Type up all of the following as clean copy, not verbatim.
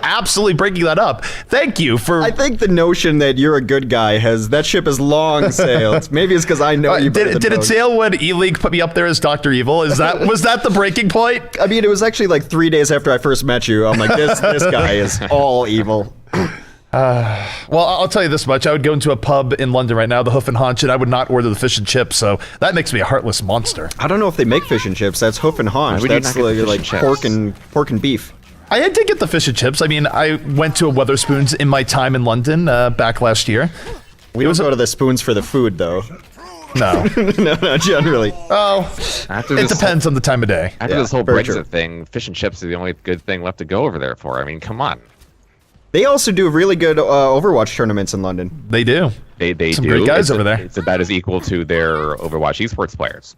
absolutely breaking that up. Thank you for... I think the notion that you're a good guy that ship has long sailed. Maybe it's because I know you better Did it sail when E-League put me up there as Dr. Evil? Was that the breaking point? I mean, it was actually like 3 days after I first met you. I'm like, this guy is all evil. Well, I'll tell you this much. I would go into a pub in London right now, the Hoof and Haunch, and I would not order the fish and chips, so that makes me a heartless monster. I don't know if they make fish and chips. That's Hoof and Haunch. That's like pork and beef. I did get the fish and chips. I mean, I went to a Weatherspoons in my time in London back last year. We don't go to the Spoons for the food, though. No. No, generally. Oh, it depends on the time of day. After this whole Brexit thing, fish and chips are the only good thing left to go over there for. I mean, come on. They also do really good Overwatch tournaments in London. They do. They Some do. great guys over there. It's about as equal to their Overwatch esports players.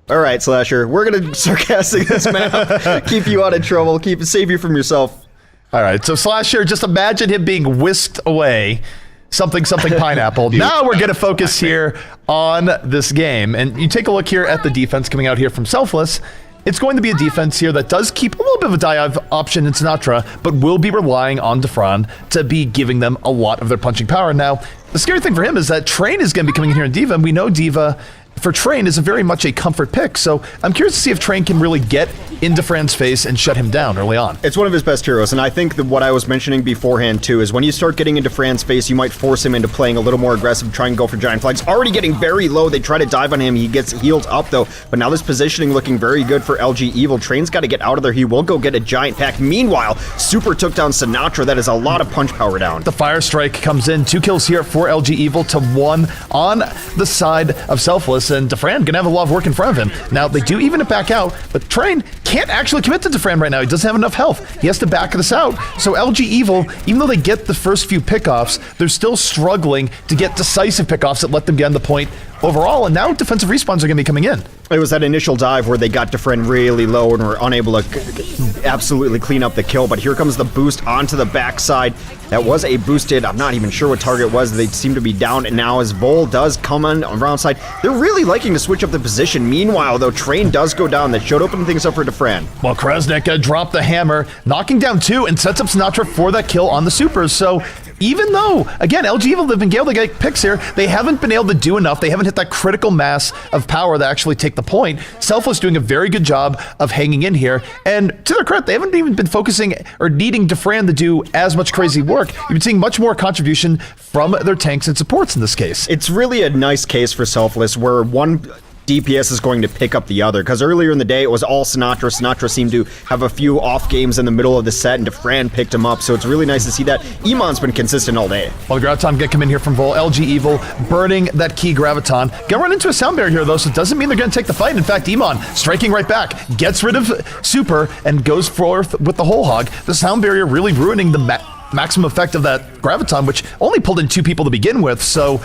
All right, Slasher. We're going to sarcastic this map. Keep you out of trouble. Save you from yourself. All right, so Slasher, just imagine him being whisked away. Something pineapple. Now we're going to focus here on this game. And you take a look here at the defense coming out here from Selfless. It's going to be a defense here that does keep a little bit of a dive option in Sinatra, but will be relying on Defran to be giving them a lot of their punching power. Now, the scary thing for him is that Train is going to be coming in here in D.Va, and we know D.Va for Train is very much a comfort pick, so I'm curious to see if Train can really get into Fran's face and shut him down early on. It's one of his best heroes, and I think that what I was mentioning beforehand too is when you start getting into Fran's face, you might force him into playing a little more aggressive, try and go for giant flags. Already getting very low, they try to dive on him, he gets healed up though, but now this positioning looking very good for LG Evil. Train's got to get out of there, he will go get a giant pack. Meanwhile, Super took down Sinatra, that is a lot of punch power down. The Fire Strike comes in, 2 kills here for LG Evil to 1 on the side of Selfless, and Defran gonna have a lot of work in front of him. Now, they do even it back out, but Train can't actually commit to Defran right now. He doesn't have enough health. He has to back this out. So LG Evil, even though they get the first few pickoffs, they're still struggling to get decisive pickoffs that let them get on the point overall, and now defensive respawns are going to be coming in. It was that initial dive where they got Defran really low and were unable to absolutely clean up the kill, but here comes the boost onto the backside. That was a boosted, I'm not even sure what target was, they seem to be down, and now as Vol does come on around side, they're really liking to switch up the position. Meanwhile, though, Train does go down. That should open things up for Defran. Well, Krasnik dropped the hammer, knocking down 2, and sets up Sinatra for that kill on the supers, so even though, again, LG Evil have been able to get picks here, they haven't been able to do enough. They haven't hit that critical mass of power to actually take the point. Selfless doing a very good job of hanging in here, and to their credit, they haven't even been focusing or needing Defran to do as much crazy work. You've been seeing much more contribution from their tanks and supports in this case. It's really a nice case for Selfless where one DPS is going to pick up the other, because earlier in the day it was all Sinatra. Sinatra seemed to have a few off games in the middle of the set, and Defran picked him up, so it's really nice to see that. Iman's been consistent all day. Well, the Graviton get come in here from Vol. LG Evil burning that key Graviton. Gonna run into a sound barrier here though, so it doesn't mean they're gonna take the fight. In fact, Iman striking right back, gets rid of Super, and goes forth with the whole hog. The sound barrier really ruining the maximum effect of that Graviton, which only pulled in 2 people to begin with, so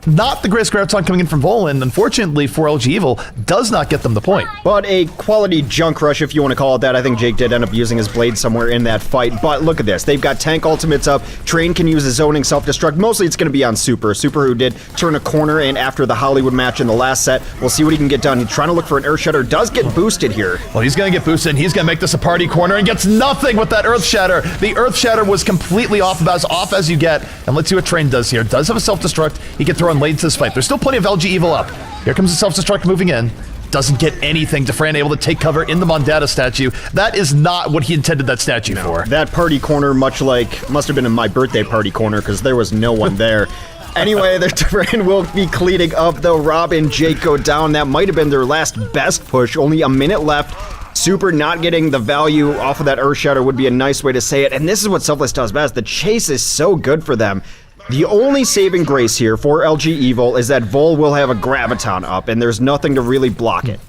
not the greatest Graviton coming in from Vol, and unfortunately for LG Evil, does not get them the point. But a quality junk rush, if you want to call it that. I think Jake did end up using his blade somewhere in that fight, but look at this. They've got tank ultimates up. Train can use his zoning self-destruct. Mostly it's going to be on Super. Super, who did turn a corner, and after the Hollywood match in the last set, we'll see what he can get done. He's trying to look for an Earth Shatter. Does get boosted here. Well, he's going to get boosted, and he's going to make this a party corner, and gets nothing with that Earth Shatter. The Earth Shatter was completely off, about as off as you get, and let's see what Train does here. Does have a self-destruct. He can throw in late into this fight. There's still plenty of LG Evil up. Here comes the self-destruct moving in. Doesn't get anything. Defran able to take cover in the Mondata statue. That is not what he intended that statue for. That party corner, much like, must have been in my birthday party corner, because there was no one there. Anyway, the Defran will be cleaning up, though. Rob and Jake go down. That might have been their last best push. Only a minute left. Super not getting the value off of that Earth Shatter would be a nice way to say it. And this is what Selfless does best. The chase is so good for them. The only saving grace here for LG Evil is that Vol will have a Graviton up, and there's nothing to really block it.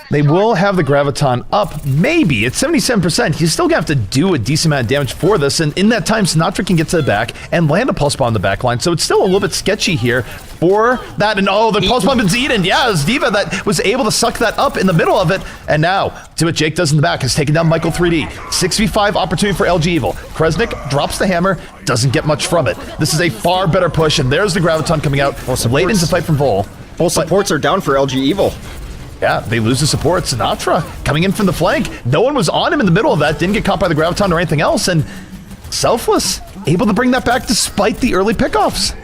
They will have the Graviton up, maybe. It's 77%. He's still going to have to do a decent amount of damage for this, and in that time, Sinatra can get to the back and land a Pulse Bomb on the back line, so it's still a little bit sketchy here for that. And oh, the Pulse Bomb is eaten. Yeah, it's D.Va that was able to suck that up in the middle of it, and now, to what Jake does in the back, has taken down Michael 3D. 6v5 opportunity for LG Evil. Kresnik drops the hammer, doesn't get much from it. This is a far better push, and there's the Graviton coming out late into fight from Vol. Both supports are down for LG Evil. Yeah, they lose the support. Sinatra coming in from the flank. No one was on him in the middle of that. Didn't get caught by the Graviton or anything else. And Selfless able to bring that back despite the early pickoffs.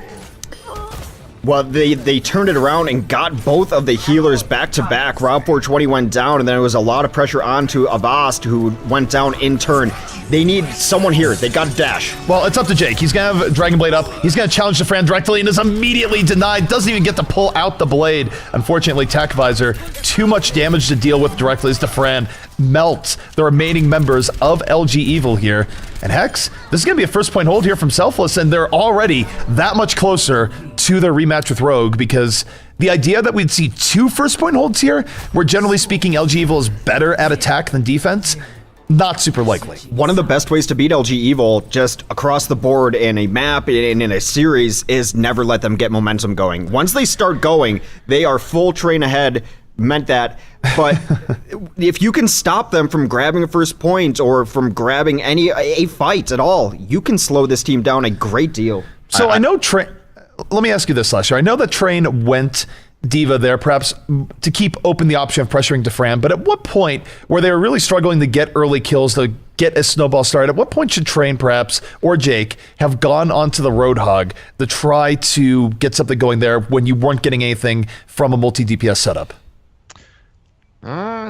Well, they turned it around and got both of the healers back to back. Rob 420 went down, and then it was a lot of pressure onto Avast, who went down in turn. They need someone here. They got to dash. Well, it's up to Jake. He's going to have Dragon Blade up. He's going to challenge Defran directly and is immediately denied. Doesn't even get to pull out the blade. Unfortunately, Tech Visor, too much damage to deal with directly as Defran melts the remaining members of LG Evil here. And Hex, this is going to be a first point hold here from Selfless, and they're already that much closer to their rematch with Rogue, because the idea that we'd see 2 first point holds here, where generally speaking LG Evil is better at attack than defense, not super likely. One of the best ways to beat LG Evil, just across the board in a map, in a series, is never let them get momentum going. Once they start going, they are full train ahead. Meant that, but if you can stop them from grabbing a first point or from grabbing a fight at all, you can slow this team down a great deal. So I know let me ask you this, Slasher. I know that Train went Diva there, perhaps to keep open the option of pressuring Defran, but at what point, where they were really struggling to get early kills, to get a snowball started, at what point should Train, perhaps, or Jake, have gone onto the Roadhog to try to get something going there when you weren't getting anything from a multi-DPS setup?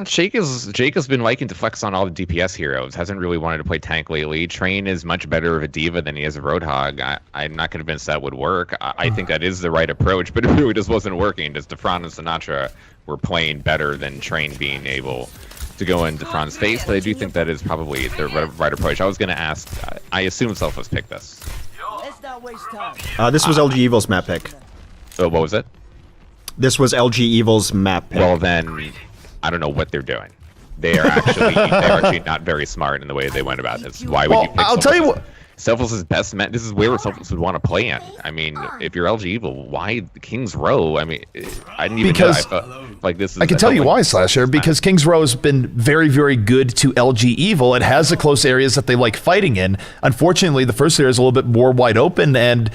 Jake has been liking to flex on all the DPS heroes. Hasn't really wanted to play tank lately. Train is much better of a diva than he is a Roadhog. I'm not convinced that would work. I think that is the right approach, but it really just wasn't working. Just Defran and Sinatra were playing better than Train being able to go in Defran's face. But I do think that is probably the right approach. I was going to ask. I assume Selfless picked this. This was LG Evil's map pick. So what was it? This was LG Evil's map pick. Well then, I don't know what they're doing. They're actually not very smart in the way they went about this. Why would you pick I'll tell you what. Selfless' best met. This is where Selfless would want to play in. I mean, if you're LG Evil, why King's Row? I mean, I didn't even because know. I felt like this is. I can tell you why, Slasher. Because King's Row has been very, very good to LG Evil. It has the close areas that they like fighting in. Unfortunately, the first area is a little bit more wide open, and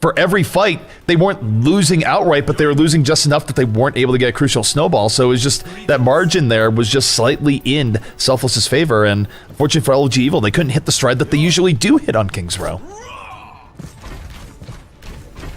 for every fight, they weren't losing outright, but they were losing just enough that they weren't able to get a crucial snowball. So it was just that margin there was just slightly in Selfless's favor. And unfortunately for LG Evil, they couldn't hit the stride that they usually do hit on King's Row.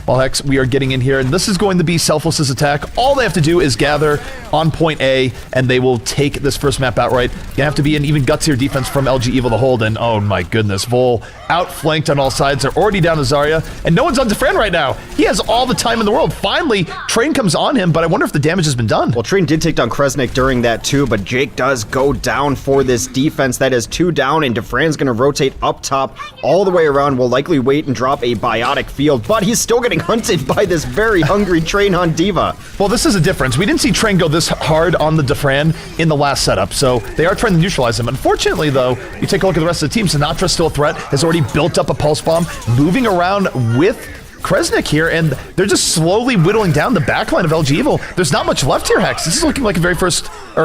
Well, Hex, we are getting in here, and this is going to be Selfless's attack. All they have to do is gather on point A, and they will take this first map outright. Gonna have to be an even gutsier defense from LG Evil to hold, and oh my goodness, Vol outflanked on all sides. They're already down to Zarya, and no one's on Defran right now. He has all the time in the world. Finally, Train comes on him, but I wonder if the damage has been done. Well, Train did take down Kresnik during that too, but Jake does go down for this defense. That is 2 down, and Defran's gonna rotate up top all the way around. Will likely wait and drop a biotic field, but he's still getting hunted by this very hungry Train on Diva. Well, this is a difference. We didn't see Train go this hard on the Defran in the last setup, so they are trying to neutralize him. Unfortunately, though, you take a look at the rest of the team. Sinatra's still a threat, has already built up a pulse bomb, moving around with Kresnik here, and they're just slowly whittling down the backline of LG Evil. There's not much left here, Hex. This is looking like a very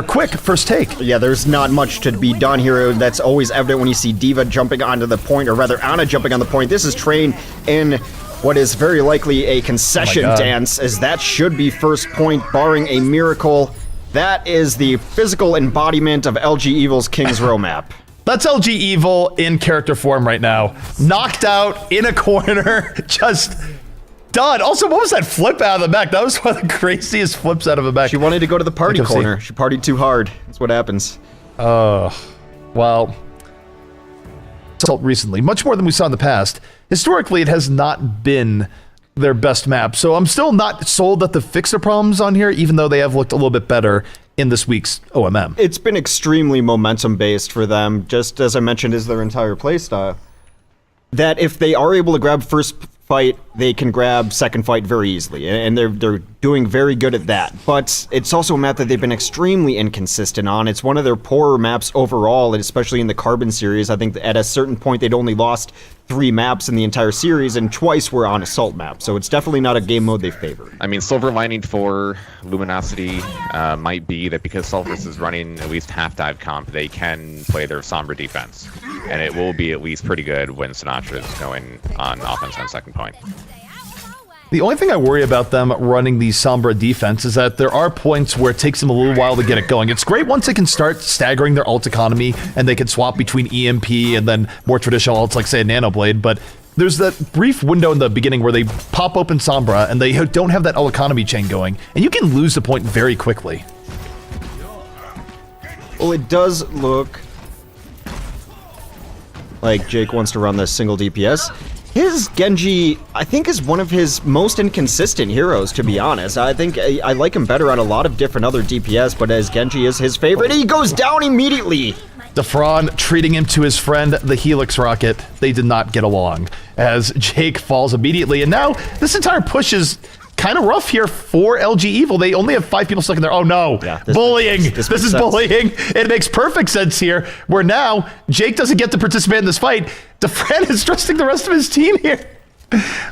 quick first take. Yeah, there's not much to be done here. That's always evident when you see Diva jumping onto the point, or rather Ana jumping on the point. This is Train in what is very likely a concession dance, as that should be first point, barring a miracle. That is the physical embodiment of LG Evil's King's Row map. That's LG Evil in character form right now. Knocked out in a corner, just done. Also, what was that flip out of the back? That was one of the craziest flips out of the back. She wanted to go to the party corner. She partied too hard. That's what happens. Well, recently, much more than we saw in the past. Historically, it has not been their best map, so I'm still not sold that the fixer problems on here, even though they have looked a little bit better in this week's OMM. It's been extremely momentum-based for them, just as I mentioned, is their entire playstyle. That if they are able to grab first fight, they can grab second fight very easily, and they're doing very good at that. But it's also a map that they've been extremely inconsistent on. It's one of their poorer maps overall, and especially in the Carbon series. I think that at a certain point they'd only lost 3 maps in the entire series, and twice were on Assault map, so it's definitely not a game mode they favor. I mean, silver lining for Luminosity might be that because Selfless is running at least half-dive comp, they can play their somber defense, and it will be at least pretty good when Sinatra is going on offense on second point. The only thing I worry about them running the Sombra defense is that there are points where it takes them a little while to get it going. It's great once they can start staggering their ult economy and they can swap between EMP and then more traditional ults like, say, a Nanoblade, but there's that brief window in the beginning where they pop open Sombra and they don't have that ult economy chain going, and you can lose the point very quickly. Well, it does look like Jake wants to run this single DPS. His Genji, I think, is one of his most inconsistent heroes, to be honest. I think I like him better on a lot of different other DPS, but as Genji is his favorite, he goes down immediately. Defran treating him to his friend, the Helix Rocket. They did not get along, as Jake falls immediately. And now, this entire push is kind of rough here for LG Evil. They only have 5 people stuck in there. Oh no, yeah, bullying. This is sense. bullying. It makes perfect sense here, where now Jake doesn't get to participate in this fight. Defran is trusting the rest of his team here.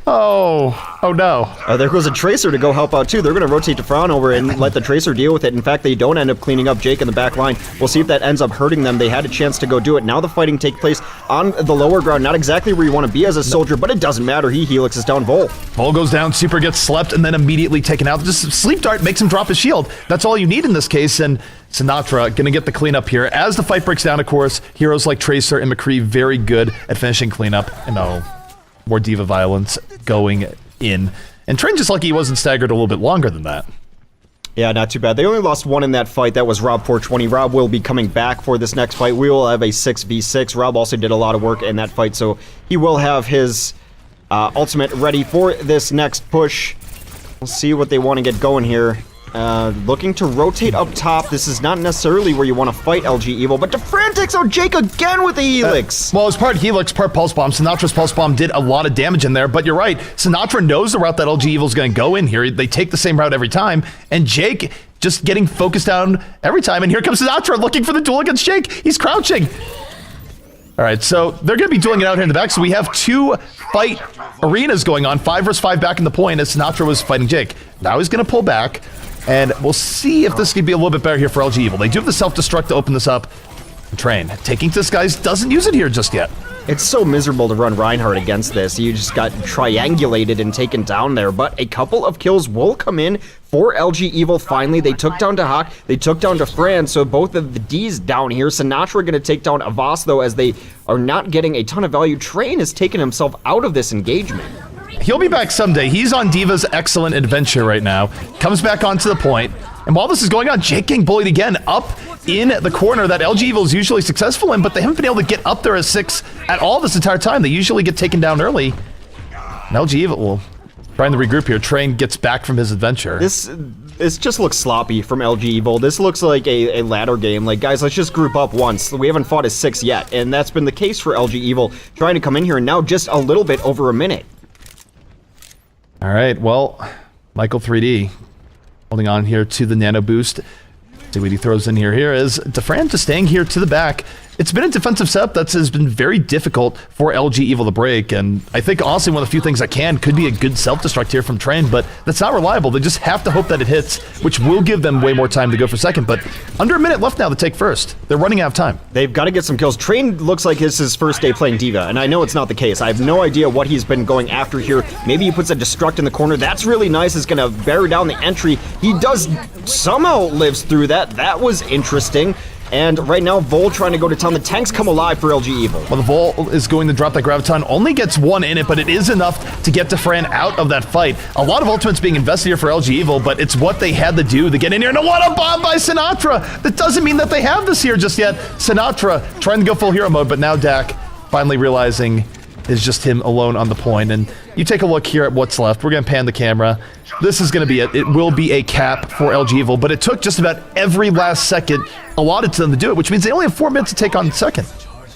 Oh no. There goes a Tracer to go help out too. They're going to rotate Defran over and let the Tracer deal with it. In fact, they don't end up cleaning up Jake in the back line. We'll see if that ends up hurting them. They had a chance to go do it. Now the fighting takes place on the lower ground. Not exactly where you want to be as a soldier, but it doesn't matter. He helixes down Vol. Vol goes down, Super gets slept, and then immediately taken out. Just Sleep Dart makes him drop his shield. That's all you need in this case, and Sinatra gonna get the cleanup here. As the fight breaks down, of course, heroes like Tracer and McCree very good at finishing cleanup. And no, more diva violence going in. And Train just lucky he wasn't staggered a little bit longer than that. Yeah, not too bad. They only lost one in that fight. That was Rob 420. Rob will be coming back for this next fight. We will have a 6v6. Rob also did a lot of work in that fight, so he will have his ultimate ready for this next push. We'll see what they want to get going here. Looking to rotate up top. This is not necessarily where you want to fight LG Evil, but Defran takes out Jake again with the Helix. Well, it's part Helix, part Pulse Bomb. Sinatra's Pulse Bomb did a lot of damage in there, but you're right. Sinatra knows the route that LG Evil's going to go in here. They take the same route every time, and Jake just getting focused down every time. And here comes Sinatra looking for the duel against Jake. He's crouching. All right, so they're going to be dueling it out here in the back. So we have 2 fight arenas going on, 5 versus 5 back in the point as Sinatra was fighting Jake. Now he's going to pull back. And we'll see if this could be a little bit better here for LG Evil. They do have the self-destruct to open this up. Train taking this guy's doesn't use it here just yet. It's so miserable to run Reinhardt against this. You just got triangulated and taken down there, but a couple of kills will come in for LG Evil finally. They took down Dahak, they took down Defran, so both of the D's down here. Sinatra going to take down Avast, though, as they are not getting a ton of value. Train has taken himself out of this engagement. He'll be back someday. He's on Diva's excellent adventure right now. Comes back onto the point. And while this is going on, Jake getting bullied again up in the corner that LG Evil is usually successful in, but they haven't been able to get up there as 6 at all this entire time. They usually get taken down early. And LG Evil will trying to regroup here. Train gets back from his adventure. This just looks sloppy from LG Evil. This looks like a ladder game. Like, guys, let's just group up once. We haven't fought as 6 yet, and that's been the case for LG Evil, trying to come in here and now just a little bit over a minute. All right, well, Michael 3D holding on here to the nano boost. See what he throws in here. Here is Defran just staying here to the back. It's been a defensive setup that has been very difficult for LG Evil to break, and I think honestly one of the few things that could be a good self-destruct here from Train, but that's not reliable. They just have to hope that it hits, which will give them way more time to go for second, but under a minute left now to take first. They're running out of time. They've got to get some kills. Train looks like it's his first day playing Diva, and I know it's not the case. I have no idea what he's been going after here. Maybe he puts a destruct in the corner. That's really nice. It's going to bear down the entry. He does somehow lives through that. That was interesting. And right now, Vol trying to go to town. The tanks come alive for LG Evil. Well, the Vol is going to drop that Graviton. Only gets 1 in it, but it is enough to get Defran out of that fight. A lot of ultimates being invested here for LG Evil, but it's what they had to do to get in here. And what a bomb by Sinatra! That doesn't mean that they have this here just yet. Sinatra trying to go full hero mode, but now Dak finally realizing is just him alone on the point. And you take a look here at what's left. We're going to pan the camera. This is going to be it. It will be a cap for LG Evil, but it took just about every last second allotted to them to do it, which means they only have 4 minutes to take on second.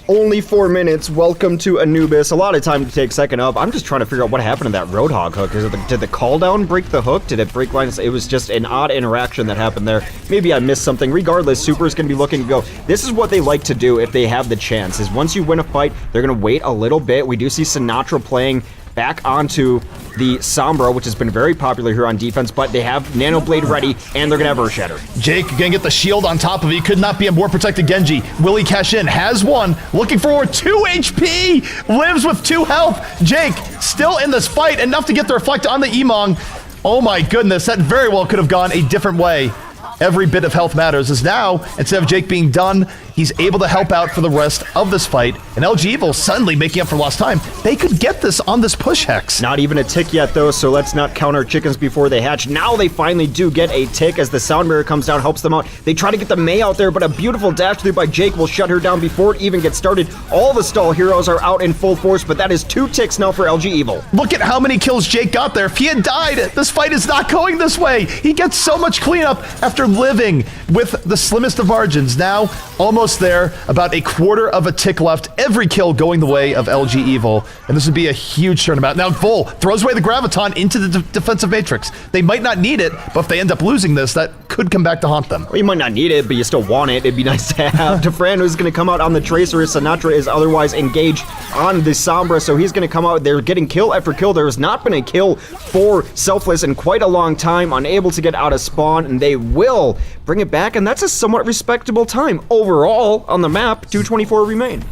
Only 4 minutes. Welcome to Anubis. A lot of time to take second up. I'm just trying to figure out what happened to that Roadhog hook. Did the call down break the hook? Did it break lines? It was just an odd interaction that happened there. Maybe I missed something. Regardless, Super is going to be looking to go. This is what they like to do if they have the chance, is once you win a fight, they're going to wait a little bit. We do see Sinatra playing back onto the Sombra, which has been very popular here on defense, but they have Nano Blade ready, and they're going to have Earth Shatter. Jake gonna get the shield on top of it. He could not be a more protected Genji. Will he cash in? Has one. Looking for 2 HP. Lives with 2 health. Jake still in this fight. Enough to get the reflect on the Emong. Oh my goodness, that very well could have gone a different way. Every bit of health matters, as now, instead of Jake being done, he's able to help out for the rest of this fight. And LG Evil suddenly making up for lost time. They could get this on this push, Hex. Not even a tick yet, though, so let's not count our chickens before they hatch. Now they finally do get a tick as the Sound Mirror comes down, helps them out. They try to get the Mei out there, but a beautiful dash through by Jake will shut her down before it even gets started. All the stall heroes are out in full force, but that is 2 ticks now for LG Evil. Look at how many kills Jake got there. If he had died, this fight is not going this way. He gets so much cleanup after living with the slimmest of margins. Now, almost there, about a quarter of a tick left. Every kill going the way of LG Evil. And this would be a huge turnabout. Now, Vol throws away the Graviton into the defensive matrix. They might not need it, but if they end up losing this, that could come back to haunt them. Well, you might not need it, but you still want it. It'd be nice to have. Defran, who's going to come out on the Tracer, as Sinatra is otherwise engaged on the Sombra, so he's going to come out. They're getting kill after kill. There has not been a kill for Selfless in quite a long time, unable to get out of spawn, and they will bring it back, and that's a somewhat respectable time. Overall, on the map, 224 remain.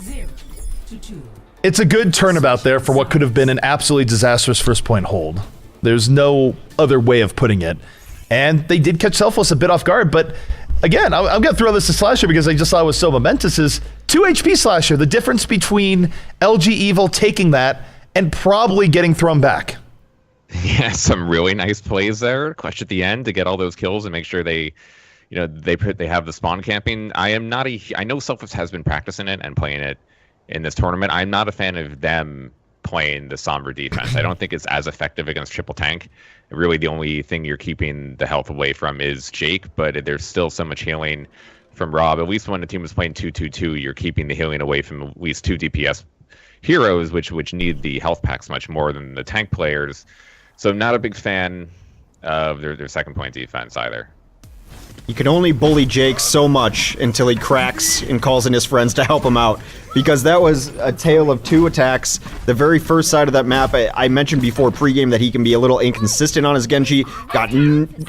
0-2. It's a good turnabout there for what could have been an absolutely disastrous first point hold. There's no other way of putting it. And they did catch Selfless a bit off guard, but again, I'm going to throw this to Slasher because I just thought it was so momentous, is 2 HP Slasher, the difference between LG Evil taking that and probably getting thrown back. Yeah, some really nice plays there. Clutch at the end to get all those kills and make sure they have the spawn camping. I know Selfless has been practicing it and playing it in this tournament. I'm not a fan of them playing the Sombra defense. I don't think it's as effective against triple tank. Really, the only thing you're keeping the health away from is Jake, but there's still so much healing from Rob. At least when the team is playing 2-2-2, you're keeping the healing away from at least 2 DPS heroes, which need the health packs much more than the tank players. So not a big fan of their second point defense either. You can only bully Jake so much until he cracks and calls in his friends to help him out, because that was a tale of 2 attacks. The very first side of that map, I mentioned before pregame that he can be a little inconsistent on his Genji, got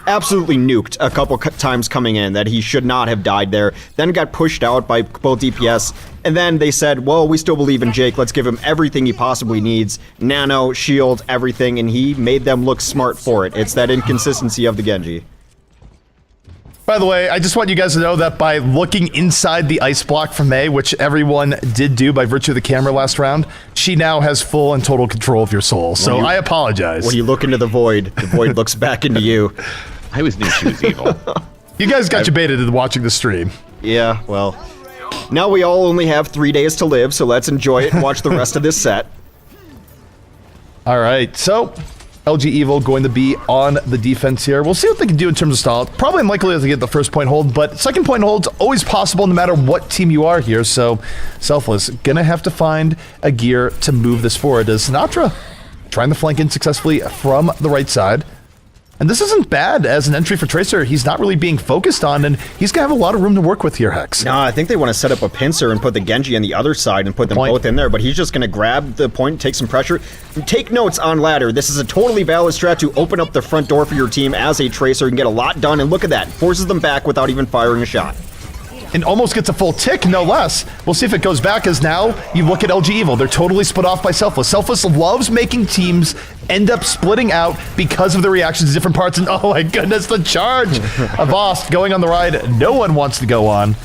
absolutely nuked a couple times coming in, that he should not have died there, then got pushed out by both DPS, and then they said, well, we still believe in Jake, let's give him everything he possibly needs, nano, shield, everything, and he made them look smart for it. It's that inconsistency of the Genji. By the way, I just want you guys to know that by looking inside the ice block from Mei, which everyone did do by virtue of the camera last round, she now has full and total control of your soul. So I apologize. When you look into the void looks back into you. I always knew she was evil. You guys got you baited into watching the stream. Yeah, well, now we all only have 3 days to live, so let's enjoy it and watch the rest of this set. All right, so LG Evil going to be on the defense here. We'll see what they can do in terms of style. Probably unlikely to get the first point hold, but second point hold's always possible no matter what team you are here. So Selfless gonna have to find a gear to move this forward as Sinatra trying to flank in successfully from the right side. And this isn't bad as an entry for Tracer. He's not really being focused on, and he's gonna have a lot of room to work with here, Hex. No, I think they want to set up a pincer and put the Genji on the other side and put them both in there, but he's just gonna grab the point, take some pressure. Take notes on ladder. This is a totally valid strat to open up the front door for your team as a Tracer and get a lot done, and look at that. Forces them back without even firing a shot. And almost gets a full tick, no less. We'll see if it goes back, as now you look at LG Evil. They're totally split off by Selfless. Selfless loves making teams end up splitting out because of the reactions to different parts. And oh my goodness, the charge! A boss going on the ride no one wants to go on.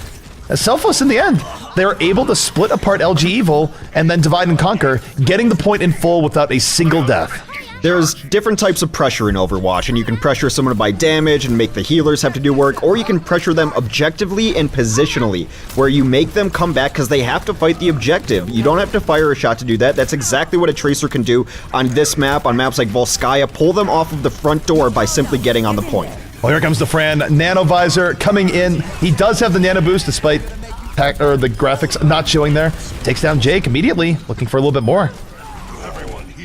As Selfless, in the end, they're able to split apart LG Evil and then divide and conquer, getting the point in full without a single death. There's different types of pressure in Overwatch, and you can pressure someone by damage and make the healers have to do work, or you can pressure them objectively and positionally, where you make them come back because they have to fight the objective. You don't have to fire a shot to do that. That's exactly what a Tracer can do on this map, on maps like Volskaya. Pull them off of the front door by simply getting on the point. Well, here comes the Fran. Nano Visor coming in. He does have the Nano Boost despite the graphics not showing there. Takes down Jake immediately, looking for a little bit more.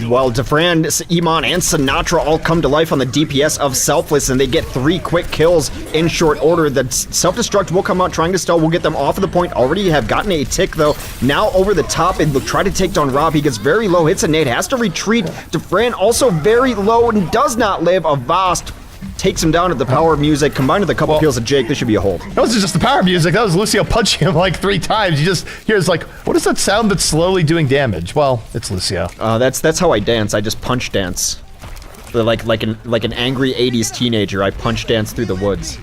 while Defran, Iman, and Sinatra all come to life on the DPS of Selfless, and they get 3 quick kills in short order. The self-destruct will come out trying to stall. We'll get them off of the point. Already have gotten a tick, though. Now over the top, and they'll try to take down Rob. He gets very low, hits a nade, has to retreat. Defran also very low and does not live. Avast takes him down at the power of music. Combined with a couple kills of Jake, this should be a hold. That wasn't just the power music. That was Lucio punching him like 3 times. You just hear it's like, what is that sound that's slowly doing damage? Well, it's Lucio. That's how I dance. I just punch dance. Like an angry 80s teenager, I punch dance through the woods.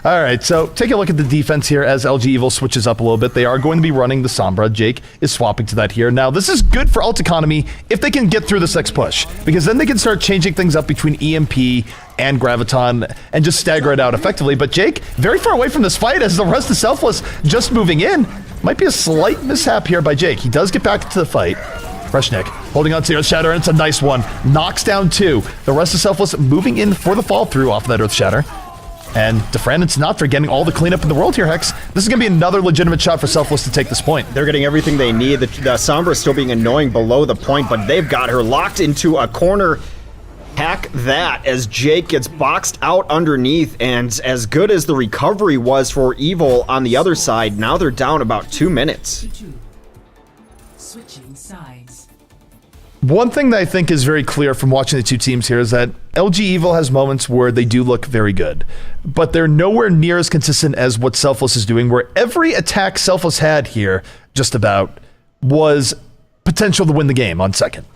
All right, so take a look at the defense here as LG Evil switches up a little bit. They are going to be running the Sombra. Jake is swapping to that here. Now, this is good for ult economy if they can get through this next push, because then they can start changing things up between EMP and Graviton and just stagger it out effectively. But Jake, very far away from this fight as the rest of Selfless just moving in. Might be a slight mishap here by Jake. He does get back into the fight. Freshnick holding on to Earth Shatter, and it's a nice one. Knocks down 2. The rest of Selfless moving in for the fall through off of that Earth Shatter. And Defran and Sinatra getting all the cleanup in the world here, Hex. This is going to be another legitimate shot for Selfless to take this point. They're getting everything they need. The Sombra is still being annoying below the point, but they've got her locked into a corner. Hack that as Jake gets boxed out underneath, and as good as the recovery was for Evil on the other side, now they're down about 2 minutes. 2. Switching sides. One thing that I think is very clear from watching the two teams here is that LG Evil has moments where they do look very good, but they're nowhere near as consistent as what Selfless is doing, where every attack Selfless had here, just about, was potential to win the game on second.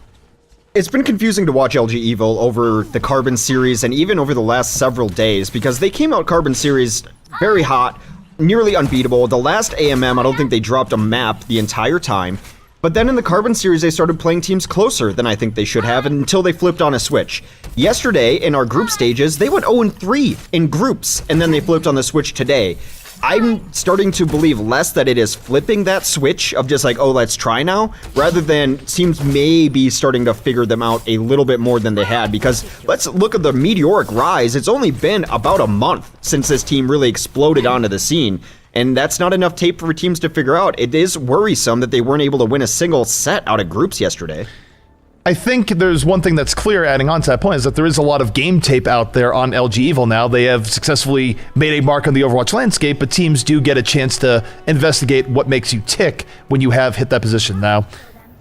It's been confusing to watch LG Evil over the Carbon series and even over the last several days, because they came out Carbon series very hot, nearly unbeatable. The last AMM, I don't think they dropped a map the entire time. But then in the Carbon series, they started playing teams closer than I think they should have until they flipped on a switch. Yesterday, in our group stages, they went 0-3 in groups, and then they flipped on the switch today. I'm starting to believe less that it is flipping that switch of just like, oh, let's try now, rather than seems maybe starting to figure them out a little bit more than they had, because let's look at the meteoric rise. It's only been about a month since this team really exploded onto the scene. And that's not enough tape for teams to figure out. It is worrisome that they weren't able to win a single set out of groups yesterday. I think there's one thing that's clear adding on to that point is that there is a lot of game tape out there on LG Evil now. They have successfully made a mark on the Overwatch landscape, but teams do get a chance to investigate what makes you tick when you have hit that position. Now,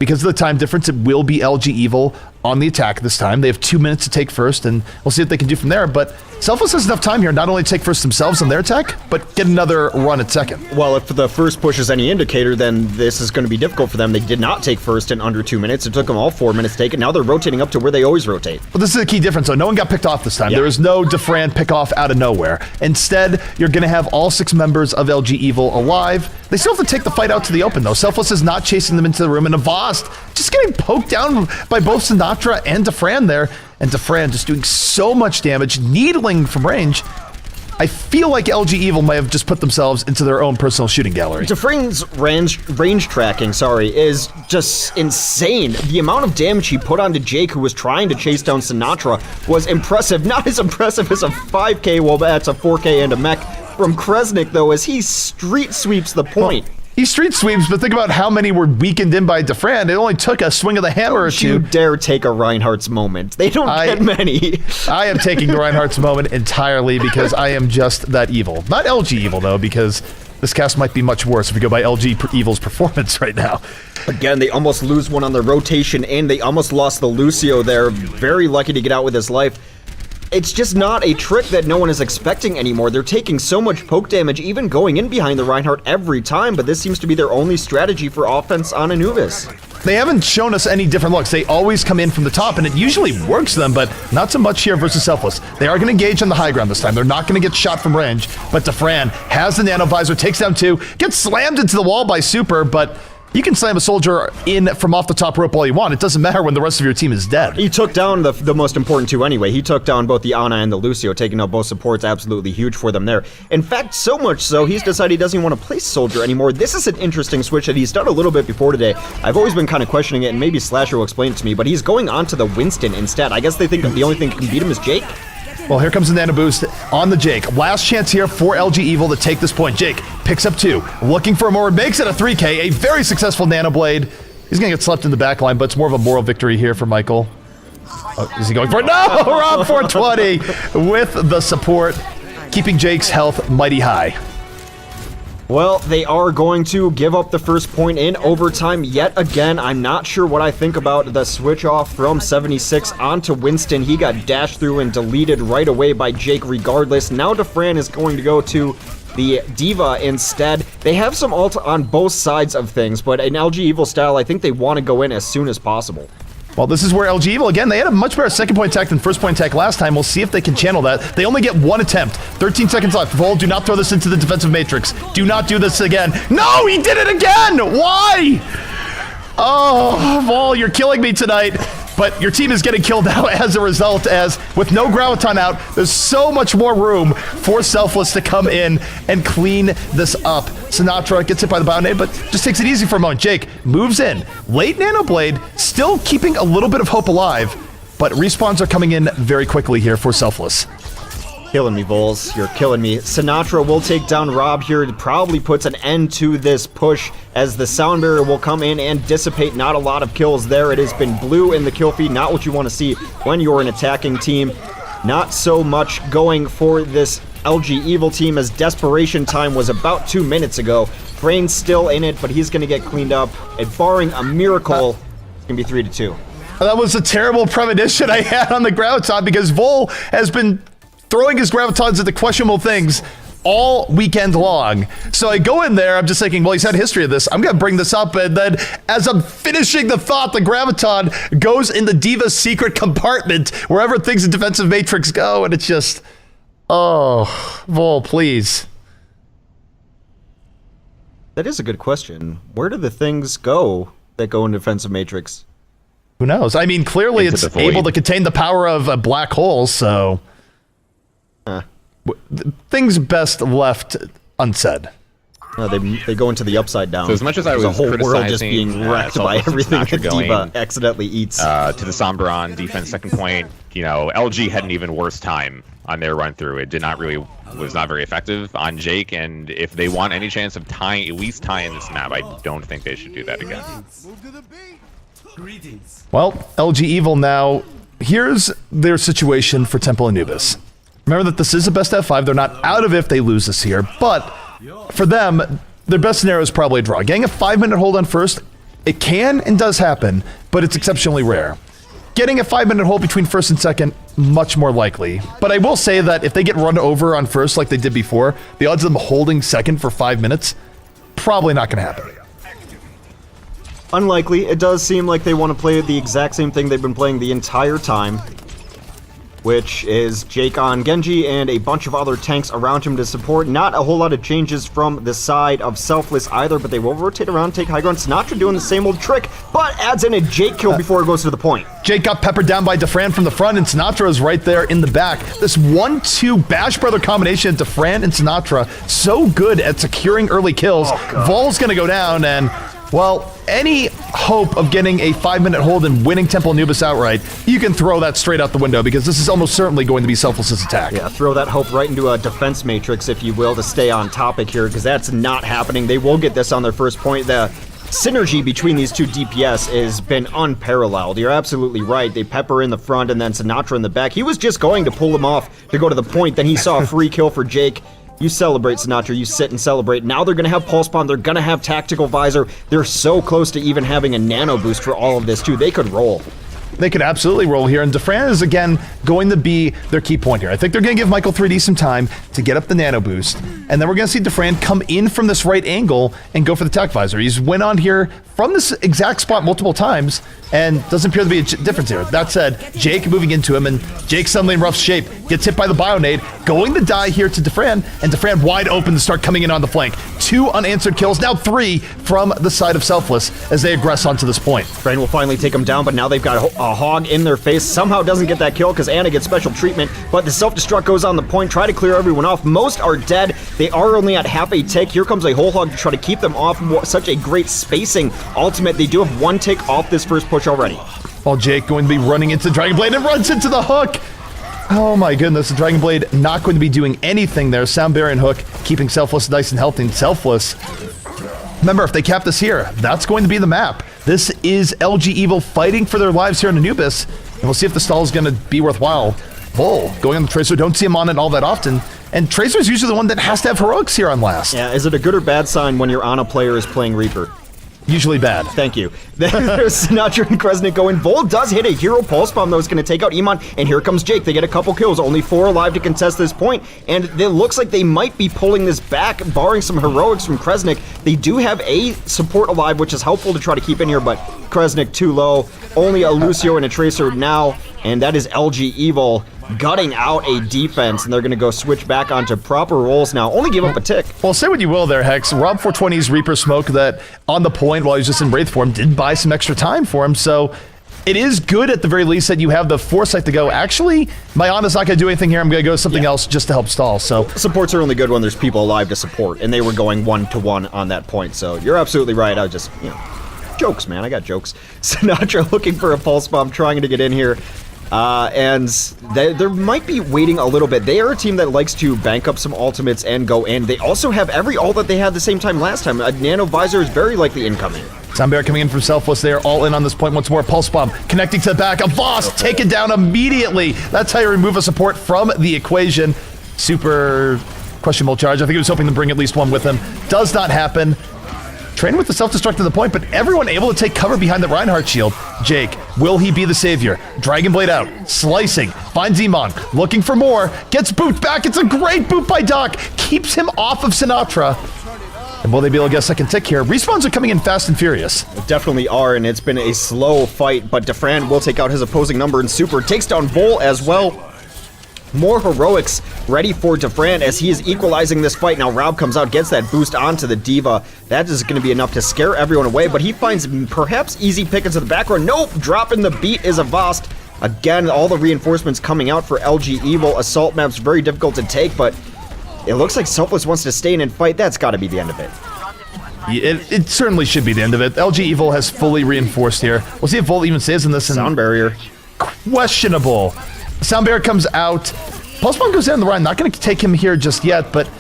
because of the time difference, it will be LG Evil on the attack this time. They have 2 minutes to take first, and we'll see what they can do from there. But Selfless has enough time here not only to take first themselves on their attack, but get another run at second. Well, if the first push is any indicator, then this is going to be difficult for them. They did not take first in under 2 minutes. It took them all 4 minutes to take it. Now they're rotating up to where they always rotate. Well, this is a key difference, though. No one got picked off this time. Yeah. There was no Defran pick-off out of nowhere. Instead, you're going to have all 6 members of LG Evil alive. They still have to take the fight out to the open, though. Selfless is not chasing them into the room, and Avast just getting poked down by both Sinatra and Defran there, and Defran just doing so much damage, needling from range. I feel like LG Evil might have just put themselves into their own personal shooting gallery. Defran's range tracking, is just insane. The amount of damage he put onto Jake, who was trying to chase down Sinatra, was impressive. Not as impressive as a 5k, well, that's a 4k and a mech from Kresnik, though, as he street sweeps the point. Well, he street sweeps, but think about how many were weakened in by Defran. It only took a swing of the hammer or two. You dare take a Reinhardt's moment. They don't get many. I am taking the Reinhardt's moment entirely because I am just that evil. Not LG Evil, though, because this cast might be much worse if we go by LG Evil's performance right now. Again, they almost lose one on the rotation, and they almost lost the Lucio there. Very lucky to get out with his life. It's just not a trick that no one is expecting anymore. They're taking so much poke damage, even going in behind the Reinhardt every time, but this seems to be their only strategy for offense on Anubis. They haven't shown us any different looks. They always come in from the top, and it usually works them, but not so much here versus Selfless. They are going to engage on the high ground this time. They're not going to get shot from range, but Defran has the nano visor, takes down 2, gets slammed into the wall by Super, but you can slam a soldier in from off the top rope all you want. It doesn't matter when the rest of your team is dead. He took down the most important 2 anyway. He took down both the Ana and the Lucio, taking out both supports. Absolutely huge for them there. In fact, so much so, he's decided he doesn't even want to play soldier anymore. This is an interesting switch that he's done a little bit before today. I've always been kind of questioning it, and maybe Slasher will explain it to me, but he's going on to the Winston instead. I guess they think that the only thing that can beat him is Jake. Well, here comes the nano boost on the Jake. Last chance here for LG Evil to take this point. Jake picks up 2, looking for more, makes it a 3K, a very successful nano blade. He's going to get slept in the back line, but it's more of a moral victory here for Michael. Oh, is he going for it? No! Rob 420 with the support, keeping Jake's health mighty high. Well, they are going to give up the first point in overtime yet again. I'm not sure what I think about the switch off from 76 onto Winston. He got dashed through and deleted right away by Jake regardless. Now DeFran is going to go to the D.Va instead. They have some ult on both sides of things, but in LG Evil style, I think they want to go in as soon as possible. Well, this is where LG Evil, again, they had a much better second point attack than first point attack last time. We'll see if they can channel that. They only get one attempt. 13 seconds left. Vol, do not throw this into the defensive matrix. Do not do this again. No, he did it again! Why? Oh, Vol, you're killing me tonight. But your team is getting killed now as a result, as with no Graviton out, there's so much more room for Selfless to come in and clean this up. Sinatra gets hit by the Bionade, but just takes it easy for a moment. Jake moves in. Late Nano Blade, still keeping a little bit of hope alive, but respawns are coming in very quickly here for Selfless. Killing me, Vols. You're killing me. Sinatra will take down Rob here. It probably puts an end to this push as the sound barrier will come in and dissipate. Not a lot of kills there. It has been blue in the kill feed. Not what you want to see when you're an attacking team. Not so much going for this LG Evil team as desperation time was about 2 minutes ago. Brain's still in it, but he's going to get cleaned up. And barring a miracle, it's going to be 3-2. That was a terrible premonition I had on the Graviton because Vol has been throwing his Gravitons at the questionable things all weekend long. So I go in there, I'm just thinking, well, he's had a history of this. I'm going to bring this up. And then as I'm finishing the thought, the Graviton goes in the D.Va's secret compartment, wherever things in defensive matrix go. And it's just, oh, Vol, please. That is a good question. Where do the things go that go in defensive matrix? Who knows? I mean, clearly Into it's the void. able to contain the power of a black hole, so things best left unsaid. No, they go into the upside down. So as much as I There's was a whole world just criticizing, being wrecked by Selfless and everything Sinatra that D.Va accidentally eats. to the Sombron defense second point, you know, LG had an even worse time on their run through. It was not very effective on Jake, and if they want any chance of tying, at least tying this map, I don't think they should do that again. Well, LG Evil now, here's their situation for Temple Anubis. Remember that this is a best F5. They're not out of it if they lose this here, but for them, their best scenario is probably a draw. Getting a 5-minute hold on first, it can and does happen, but it's exceptionally rare. Getting a 5-minute hold between first and second, much more likely. But I will say that if they get run over on first like they did before, the odds of them holding second for 5 minutes, probably not going to happen. Unlikely. It does seem like they want to play the exact same thing they've been playing the entire time, which is Jake on Genji and a bunch of other tanks around him to support. Not a whole lot of changes from the side of Selfless either, but they will rotate around, take high ground. Sinatra doing the same old trick, but adds in a Jake kill before it goes to the point. Jake got peppered down by DeFran from the front, and Sinatra is right there in the back. This 1-2 Bash Brother combination of DeFran and Sinatra, so good at securing early kills. Vol's gonna go down, and well, any hope of getting a 5-minute hold and winning Temple Anubis outright, you can throw that straight out the window because this is almost certainly going to be Selfless's attack. Yeah, throw that hope right into a defense matrix, if you will, to stay on topic here, because that's not happening. They will get this on their first point. The synergy between these two DPS has been unparalleled. You're absolutely right. They pepper in the front and then Sinatra in the back. He was just going to pull him off to go to the point. Then he saw a free kill for Jake. You celebrate, Sinatra. You sit and celebrate. Now they're going to have Pulse Bomb. They're going to have Tactical Visor. They're so close to even having a Nano Boost for all of this, too. They could roll. They could absolutely roll here, and DeFran is again going to be their key point here. I think they're going to give Michael 3D some time to get up the Nano Boost, and then we're going to see DeFran come in from this right angle and go for the Tac Visor. He's went on here from this exact spot multiple times, and doesn't appear to be a difference here. That said, Jake moving into him, and Jake suddenly in rough shape, gets hit by the Bionade, going to die here to DeFran, and DeFran wide open to start coming in on the flank. 2 unanswered kills, now 3 from the side of Selfless as they aggress onto this point. Brain will finally take him down, but now they've got a hog in their face. Somehow doesn't get that kill because Anna gets special treatment, but the self-destruct goes on the point. Try to clear everyone off. Most are dead. They are only at half a tick. Here comes a whole hog to try to keep them off. Such a great spacing ultimate. They do have 1 tick off this first push already. While Jake going to be running into Dragon Blade and runs into the hook. Oh my goodness, the Dragon Blade not going to be doing anything there. Sound Barrier and Hook keeping Selfless nice and healthy. And Selfless, remember, if they cap this here, that's going to be the map. This is LG Evil fighting for their lives here in Anubis, and we'll see if the stall is going to be worthwhile. Bull going on the Tracer, don't see him on it all that often, and Tracer's usually the one that has to have heroics here on last. Yeah, is it a good or bad sign when your Ana player is playing Reaper? Usually bad. Thank you. There's Sinatra and Kresnik going. Vol does hit a hero pulse bomb that was going to take out Iman, and here comes Jake. They get a couple kills, only 4 alive to contest this point, and it looks like they might be pulling this back, barring some heroics from Kresnik. They do have a support alive, which is helpful to try to keep in here, but Kresnik too low. Only a Lucio and a Tracer now, and that is LG Evil gutting out a defense, and they're going to go switch back onto proper roles now. Only give up a tick. Well, say what you will there, Hex. Rob 420's Reaper Smoke that on the point while he's just in Wraith form did buy some extra time for him, so it is good at the very least that you have the foresight to go, actually, my Ana's not going to do anything here, I'm going to go something else just to help stall, so. Supports are only good when there's people alive to support, and they were going 1-to-1 on that point, so you're absolutely right. I was just, jokes, man, I got jokes. Sinatra looking for a pulse bomb, trying to get in here. And they might be waiting a little bit. They are a team that likes to bank up some ultimates and go in. They also have every ult that they had the same time last time. A Nano Visor is very likely incoming. Soundbear coming in from Selfless. They are all in on this point once more. Pulse Bomb connecting to the back. A Voss taken down immediately. That's how you remove a support from the equation. Super questionable charge. I think he was hoping to bring at least one with him. Does not happen. Train with the self-destruct to the point, but everyone able to take cover behind the Reinhardt shield. Jake, will he be the savior? Dragon Blade out, slicing, finds Iman, looking for more, gets boot back. It's a great boot by Doc, keeps him off of Sinatra. And will they be able to get a second tick here? Respawns are coming in fast and furious. Definitely are, and it's been a slow fight, but Defran will take out his opposing number and Super takes down Vol as well. More heroics ready for Defran as he is equalizing this fight. Now Raub comes out, gets that boost onto the Diva. That is going to be enough to scare everyone away, but he finds perhaps easy pick into the background. Nope, dropping the beat is a Vost. Again, all the reinforcements coming out for LG Evil. Assault map's very difficult to take, but it looks like Selfless wants to stay in and fight. That's got to be the end of it. It certainly should be the end of it. LG Evil has fully reinforced here. We'll see if Volt even stays in this. Sound barrier. Questionable. Sound barrier comes out. Pulse Bomb goes down the Rhine. Not going to take him here just yet, but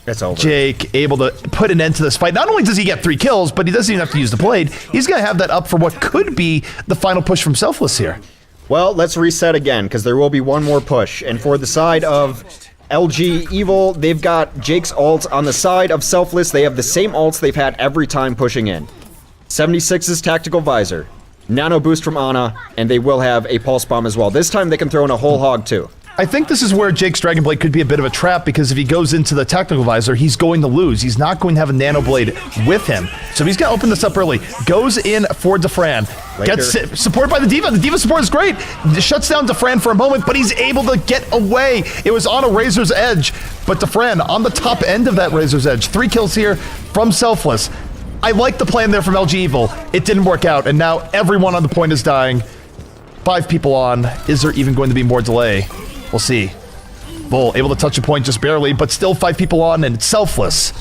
it's over. Jake able to put an end to this fight. Not only does he get 3 kills, but he doesn't even have to use the blade. He's going to have that up for what could be the final push from Selfless here. Well, let's reset again, because there will be one more push. And for the side of LG Evil, they've got Jake's ults. On the side of Selfless, they have the same ults they've had every time pushing in. 76's Tactical Visor, Nano Boost from Ana, and they will have a Pulse Bomb as well. This time they can throw in a whole hog too. I think this is where Jake's Dragon Blade could be a bit of a trap, because if he goes into the Tactical Visor, he's going to lose. He's not going to have a Nano Blade with him. So he's going to open this up early. Goes in for Defran. Gets supported by the Diva. The Diva support is great. Shuts down Defran for a moment, but he's able to get away. It was on a Razor's Edge, but Defran on the top end of that Razor's Edge. 3 kills here from Selfless. I like the plan there from LG Evil. It didn't work out, and now everyone on the point is dying. 5 people on. Is there even going to be more delay? We'll see. Bull able to touch a point just barely, but still 5 people on, and it's Selfless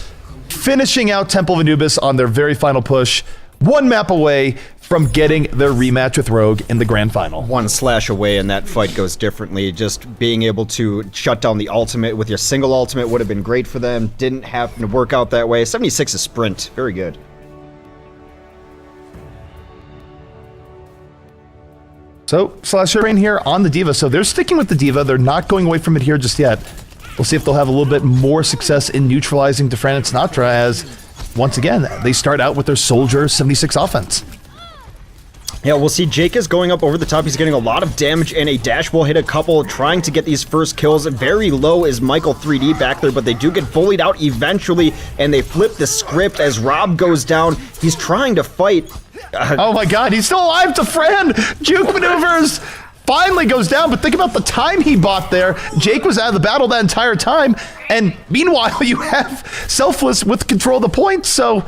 finishing out Temple of Anubis on their very final push. 1 map away from getting their rematch with Rogue in the grand final. 1 slash away, and that fight goes differently. Just being able to shut down the ultimate with your single ultimate would have been great for them. Didn't happen to work out that way. 76 is sprint. Very good. So, Slasher Rain here on the Diva. So they're sticking with the Diva. They're not going away from it here just yet. We'll see if they'll have a little bit more success in neutralizing Defran and Sinatra as, once again, they start out with their Soldier 76 offense. Yeah, we'll see Jake is going up over the top. He's getting a lot of damage, and a dash will hit a couple, trying to get these first kills. Very low is Michael 3D back there, but they do get bullied out eventually, and they flip the script as Rob goes down. He's trying to fight. Oh my god, he's still alive! Defran! Juke maneuvers! Finally goes down, but think about the time he bought there. Jake was out of the battle that entire time, and meanwhile you have Selfless with control of the point, so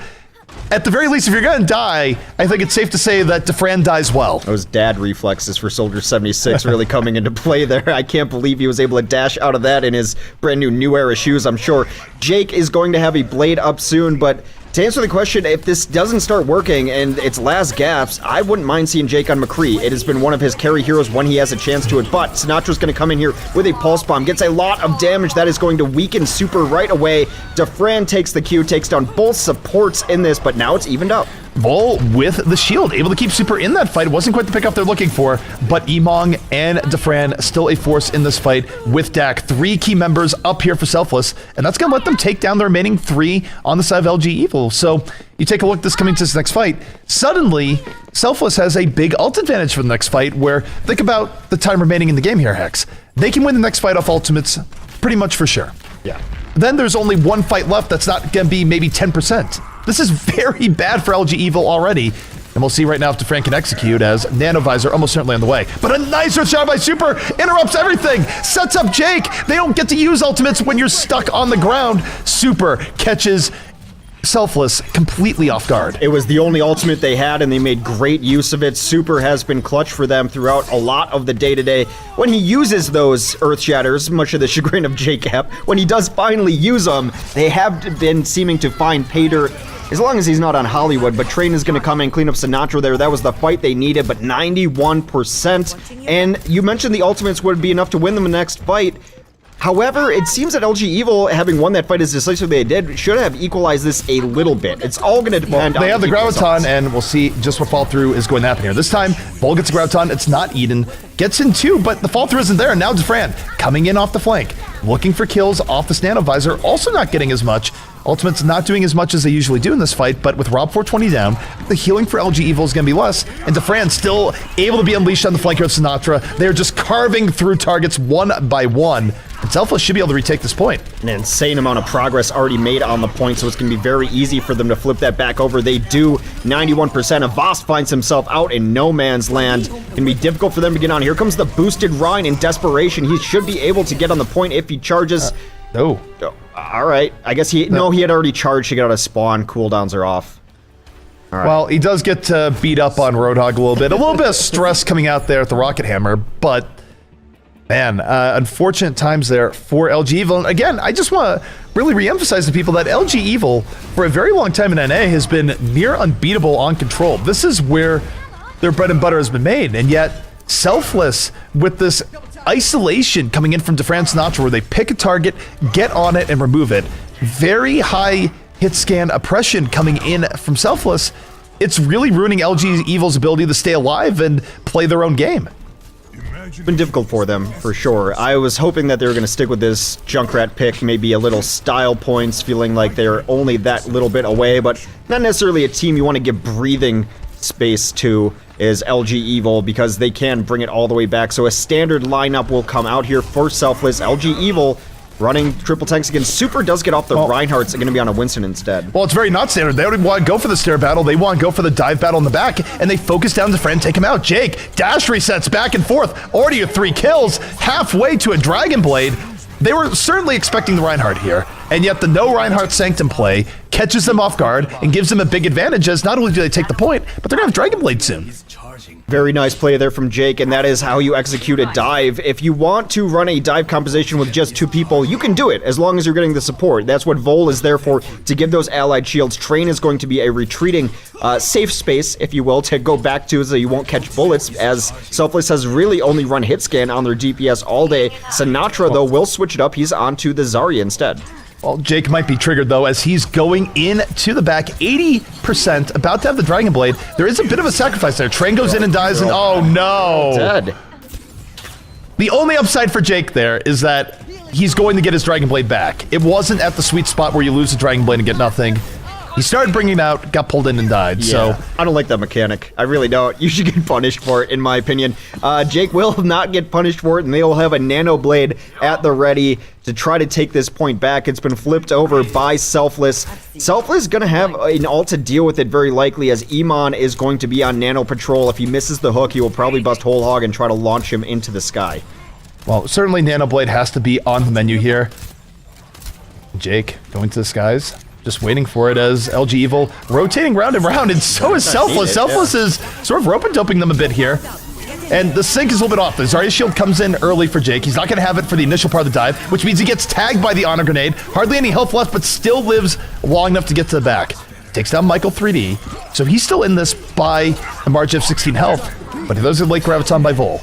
at the very least, if you're gonna die, I think it's safe to say that Defran dies well. Those dad reflexes for Soldier 76 really coming into play there. I can't believe he was able to dash out of that in his brand new Era shoes, I'm sure. Jake is going to have a blade up soon, but to answer the question, if this doesn't start working and it's last gaps, I wouldn't mind seeing Jake on McCree. It has been one of his carry heroes when he has a chance to it, but Sinatra's going to come in here with a Pulse Bomb, gets a lot of damage that is going to weaken Super right away. Defran takes the Q, takes down both supports in this, but now it's evened up. Vol with the shield, able to keep Super in that fight. It wasn't quite the pickup they're looking for, but Emong and Defran still a force in this fight with Dak. 3 key members up here for Selfless, and that's going to let them take down the remaining 3 on the side of LG Evil. So you take a look at this coming to this next fight. Suddenly, Selfless has a big ult advantage for the next fight, where think about the time remaining in the game here, Hex. They can win the next fight off ultimates pretty much for sure. Yeah. Then there's only 1 fight left that's not going to be maybe 10%. This is very bad for LG Evil already. And we'll see right now if Defran can execute, as Nanovisor almost certainly on the way. But a nice shot by Super interrupts everything. Sets up Jake. They don't get to use ultimates when you're stuck on the ground. Super catches Selfless completely off guard. It was the only ultimate they had, and they made great use of it. Super has been clutch for them throughout a lot of the day-to-day. When he uses those Earth Shatters, much of the chagrin of JCap, when he does finally use them, they have been seeming to find Pater, as long as he's not on Hollywood, but Train is going to come in and clean up Sinatra there. That was the fight they needed, but 91%. And you mentioned the ultimates would be enough to win them the next fight. However, it seems that LG Evil, having won that fight as decisively they did, should have equalized this a little bit. It's all going to depend on... They have the Graviton, and we'll see just what fall through is going to happen here. This time, Vol gets the Graviton. It's not Eden. Gets in 2, but the fall through isn't there. And now Defran coming in off the flank, looking for kills off this Nanovisor, also not getting as much. Ultimate's not doing as much as they usually do in this fight, but with Rob 420 down, the healing for LG Evil is going to be less, and Defran still able to be unleashed on the flank here of Sinatra. They're just carving through targets one by one, and Selfless should be able to retake this point. An insane amount of progress already made on the point, so it's going to be very easy for them to flip that back over. They do 91%. Avast finds himself out in no man's land. Going to be difficult for them to get on. Here comes the boosted Rhine in desperation. He should be able to get on the point if he charges. Oh, all right. I guess he had already charged to get out of spawn. Cooldowns are off. All right. Well, he does get beat up on Roadhog a little bit. A little bit of stress coming out there at the Rocket Hammer, but man, unfortunate times there for LG Evil. And again, I just want to really reemphasize to people that LG Evil, for a very long time in NA, has been near unbeatable on control. This is where their bread and butter has been made, and yet Selfless with this isolation coming in from Defran Sinatra, where they pick a target, get on it, and remove it. Very high hit scan oppression coming in from Selfless. It's really ruining LG Evil's ability to stay alive and play their own game. It's been difficult for them, for sure. I was hoping that they were going to stick with this Junkrat pick, maybe a little style points, feeling like they're only that little bit away, but not necessarily a team you want to give breathing space to is LG Evil, because they can bring it all the way back. So a standard lineup will come out here for Selfless. LG Evil running triple tanks again. Super does get off the Reinhardt's, going to be on a Winston instead. Well, it's very not standard. They don't even want to go for the stair battle. They want to go for the dive battle in the back, and they focus down Defran, take him out. Jake, dash resets back and forth. Already 3 kills, halfway to a Dragon Blade. They were certainly expecting the Reinhardt here, and yet the no Reinhardt Sanctum play catches them off guard and gives them a big advantage, as not only do they take the point, but they're going to have Dragon Blade soon. Very nice play there from Jake, and that is how you execute a dive. If you want to run a dive composition with just 2 people, you can do it, as long as you're getting the support. That's what Vol is there for, to give those allied shields. Train is going to be a retreating safe space, if you will, to go back to so you won't catch bullets, as Selfless has really only run hit scan on their DPS all day. Sinatra, though, will switch it up. He's onto the Zarya instead. Well, Jake might be triggered, though, as he's going into the back. 80%, about to have the Dragon Blade. There is a bit of a sacrifice there. Train goes in and dies, and oh no! Dead. The only upside for Jake there is that he's going to get his Dragon Blade back. It wasn't at the sweet spot where you lose the Dragon Blade and get nothing. He started bringing it out, got pulled in and died, so... I don't like that mechanic. I really don't. You should get punished for it, in my opinion. Jake will not get punished for it, and they'll have a Nano Blade at the ready to try to take this point back. It's been flipped over by Selfless. Selfless is going to have an ult to deal with it very likely, as Iman is going to be on Nano Patrol. If he misses the hook, he will probably bust Whole Hog and try to launch him into the sky. Well, certainly Nano Blade has to be on the menu here. Jake going to the skies. Just waiting for it, as LG Evil rotating round and round, and so is Selfless. Selfless is sort of rope-a-doping them a bit here. And the sync is a little bit off. The Zarya shield comes in early for Jake. He's not going to have it for the initial part of the dive, which means he gets tagged by the honor grenade. Hardly any health left, but still lives long enough to get to the back. Takes down Michael 3D. So he's still in this by a margin of 16 health, but he does get late Graviton by Vol.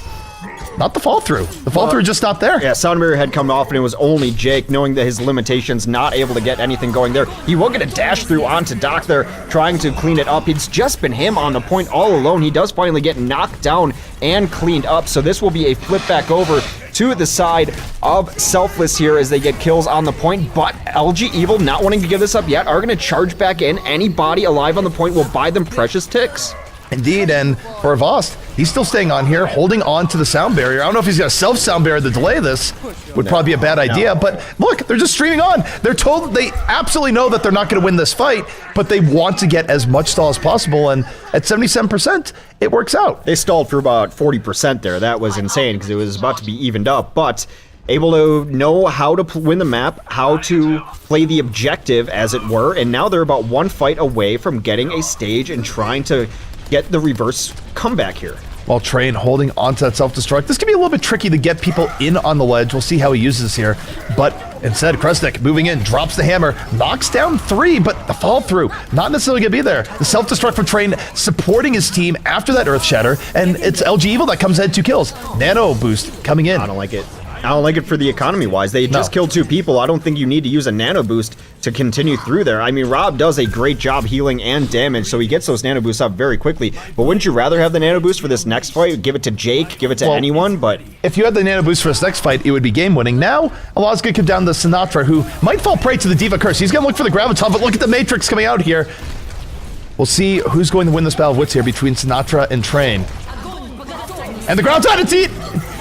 not the fall through. The fall through just not there. Yeah, Sound Barrier had come off, and it was only Jake, knowing that his limitations, not able to get anything going there. He will get a dash through onto Doc there, trying to clean it up. It's just been him on the point all alone. He does finally get knocked down and cleaned up, so this will be a flip back over to the side of Selfless here as they get kills on the point, but LG Evil, not wanting to give this up yet, are going to charge back in. Anybody alive on the point will buy them precious ticks. Indeed, and for Vost, he's still staying on here, holding on to the sound barrier. I don't know if he's got a self-sound barrier to delay this. Would probably be a bad idea, but look, they're just streaming on. They're told, they absolutely know that they're not going to win this fight, but they want to get as much stall as possible, and at 77%, it works out. They stalled for about 40% there. That was insane because it was about to be evened up, but able to know how to win the map, how to play the objective, as it were, and now they're about one fight away from getting a stage and trying to get the reverse comeback here. While Train holding onto that self-destruct. This can be a little bit tricky to get people in on the ledge. We'll see how he uses this here. But instead, Kresnik moving in, drops the hammer, knocks down 3, but the fall through, not necessarily going to be there. The self-destruct from Train supporting his team after that Earth Shatter, and it's LG Evil that comes ahead 2 kills. Nano boost coming in. I don't like it. I don't like it for the economy-wise. They just killed 2 people. I don't think you need to use a nano boost to continue through there. I mean, Rob does a great job healing and damage, so he gets those nano boosts up very quickly. But wouldn't you rather have the nano boost for this next fight? Give it to Jake, give it to anyone, but if you had the nano boost for this next fight, it would be game-winning. Now, a lot's going to come down to Sinatra, who might fall prey to the Diva Curse. He's going to look for the Graviton, but look at the Matrix coming out here. We'll see who's going to win this battle of wits here between Sinatra and Train. And the Graviton, it's eat!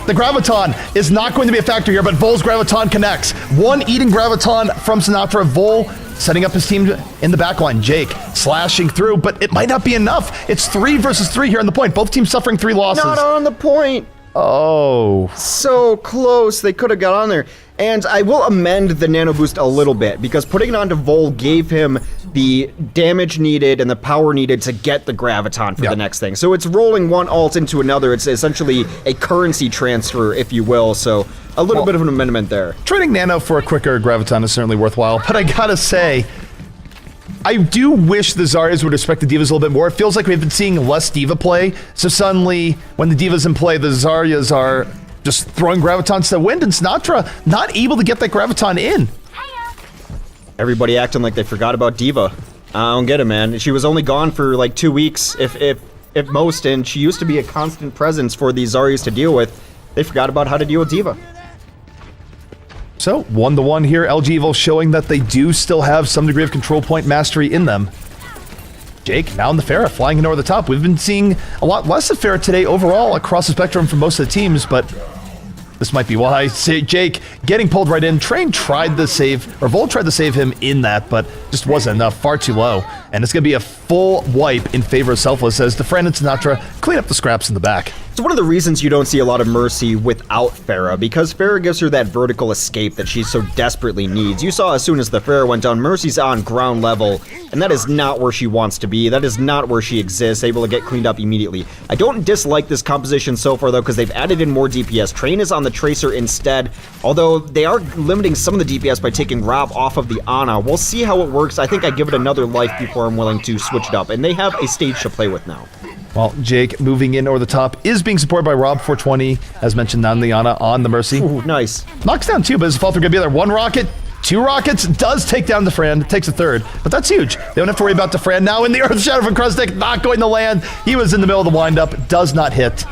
The Graviton is not going to be a factor here, but Vol's Graviton connects. One eating Graviton from Sinatra. Vol setting up his team in the backline. Jake slashing through, but it might not be enough. It's 3 versus 3 here on the point. Both teams suffering 3 losses. not on the point. Oh. So close. They could have got on there. And I will amend the nano boost a little bit, because putting it onto Vol gave him the damage needed and the power needed to get the Graviton for the next thing. So it's rolling one alt into another. It's essentially a currency transfer, if you will. So a little bit of an amendment there. Trading Nano for a quicker Graviton is certainly worthwhile, but I gotta say, I do wish the Zaryas would respect the Divas a little bit more. It feels like we've been seeing less Diva play, so suddenly, when the Divas in play, the Zaryas are just throwing Gravitons to the wind, and Sinatra not able to get that Graviton in. Everybody acting like they forgot about Diva. I don't get it, man. She was only gone for like 2 weeks, if most, and she used to be a constant presence for these Zaryas to deal with. They forgot about how to deal with Diva. So, 1-1 here. LG Evil showing that they do still have some degree of control point mastery in them. Jake, now in the Pharah, flying in over the top. We've been seeing a lot less of Pharah today overall across the spectrum from most of the teams, but this might be why I say Jake getting pulled right in. Train tried to save, or Vol tried to save him in that, but just wasn't enough, far too low. And it's going to be a full wipe in favor of Selfless as DeFran and Sinatra clean up the scraps in the back. It's one of the reasons you don't see a lot of Mercy without Pharah, because Pharah gives her that vertical escape that she so desperately needs. You saw as soon as the Pharah went down, Mercy's on ground level, and that is not where she wants to be. That is not where she exists, able to get cleaned up immediately. I don't dislike this composition so far, though, because they've added in more DPS. Train is on the Tracer instead, although they are limiting some of the DPS by taking Rob off of the Ana. We'll see how it works. I think I give it another life before I'm willing to switch it up, and they have a stage to play with now. Well, Jake moving in over the top is being supported by Rob 420, as mentioned, on the Ana on the Mercy. Ooh, nice. Knocks down 2, but his fall through going to be there. 1 rocket, 2 rockets, does take down DeFran, takes a 3rd, but that's huge. They don't have to worry about DeFran now in the Earth Shadow from Krusnik, not going to land. He was in the middle of the windup, does not hit.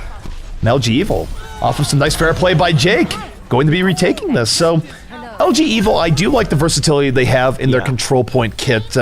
Now LG Evil, off of some nice fair play by Jake, going to be retaking this. So LG Evil, I do like the versatility they have in their control point kit.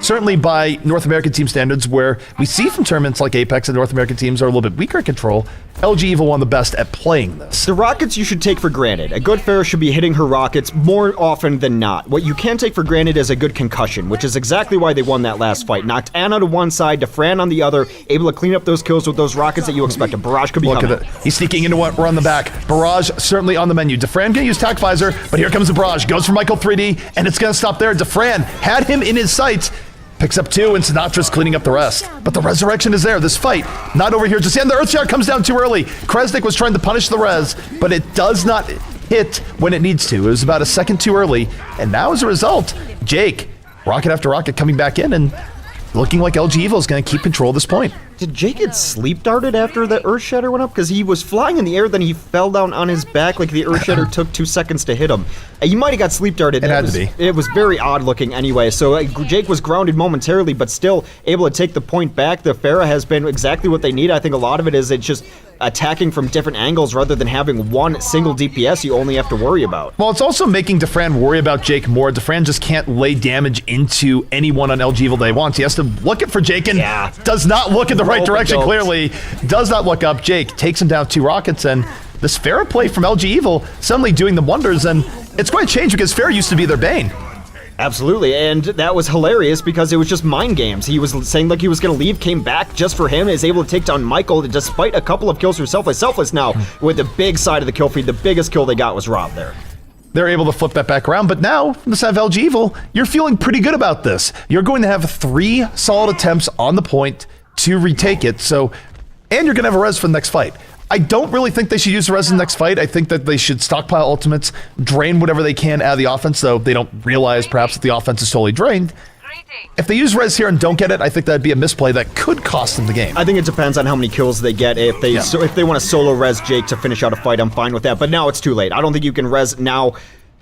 Certainly by North American team standards, where we see from tournaments like Apex that North American teams are a little bit weaker at control, LG Evil one of the best at playing this. The rockets you should take for granted. A good Pharah should be hitting her rockets more often than not. What you can take for granted is a good concussion, which is exactly why they won that last fight. Knocked Ana to one side, DeFran on the other, able to clean up those kills with those rockets that you expect. A barrage could be coming. Look at it. He's sneaking into what we're on the back. Barrage certainly on the menu. DeFran gonna use Tac Visor, but here comes the barrage. Goes for Michael 3D, and it's gonna stop there. DeFran had him in his sights. Picks up 2, and Sinatra's cleaning up the rest. But the resurrection is there. This fight, not over here just yet. The Earthshot comes down too early. Kresnik was trying to punish the res, but it does not hit when it needs to. It was about a second too early. And now as a result, Jake, rocket after rocket coming back in, and looking like LG Evil is going to keep control of this point. Did Jake get sleep darted after the Earth Shatter went up? Because he was flying in the air, then he fell down on his back like the Earth Shatter took 2 seconds to hit him. He might have got sleep darted. It had to be. It was very odd looking anyway. So Jake was grounded momentarily, but still able to take the point back. The Pharah has been exactly what they need. I think a lot of it is it's just attacking from different angles rather than having one single DPS you only have to worry about. Well, it's also making Defran worry about Jake more. Defran just can't lay damage into anyone on LG Evil that he wants. He has to look it for Jake and does not look in the right direction, clearly. Does not look up. Jake takes him down 2 rockets, and this Pharah play from LG Evil suddenly doing the wonders, and it's going to change because Pharah used to be their bane. Absolutely, and that was hilarious because it was just mind games. He was saying like he was going to leave, came back just for him, is able to take down Michael despite a couple of kills for Selfless. Selfless now with the big side of the kill feed. The biggest kill they got was Rob there. They're able to flip that back around, but now, from the side of LG Evil, you're feeling pretty good about this. You're going to have 3 solid attempts on the point to retake it, so, and you're going to have a res for the next fight. I don't really think they should use the res in the next fight. I think that they should stockpile ultimates, drain whatever they can out of the offense, so they don't realize perhaps that the offense is totally drained. If they use res here and don't get it, I think that'd be a misplay that could cost them the game. I think it depends on how many kills they get. If they want to solo res Jake to finish out a fight, I'm fine with that. But now it's too late. I don't think you can res now,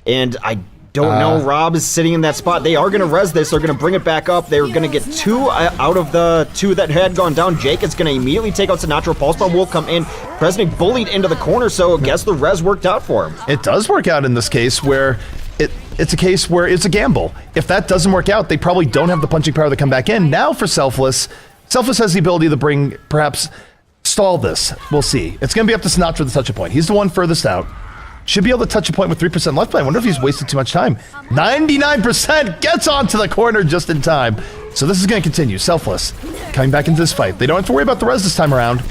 and I don't know. Rob is sitting in that spot. They are going to res this. They're going to bring it back up. They're going to get 2 out of the 2 that had gone down. Jake is going to immediately take out Sinatra. Pulse Bomb will come in. Kresnik bullied into the corner, so I guess the res worked out for him. It does work out in this case where it's a case where it's a gamble. If that doesn't work out, they probably don't have the punching power to come back in. Now for Selfless, Selfless has the ability to bring, perhaps, stall this. We'll see. It's going to be up to Sinatra to touch a point. He's the one furthest out. Should be able to touch a point with 3% left, but I wonder if he's wasted too much time. 99% gets onto the corner just in time. So this is going to continue. Selfless coming back into this fight. They don't have to worry about the res this time around.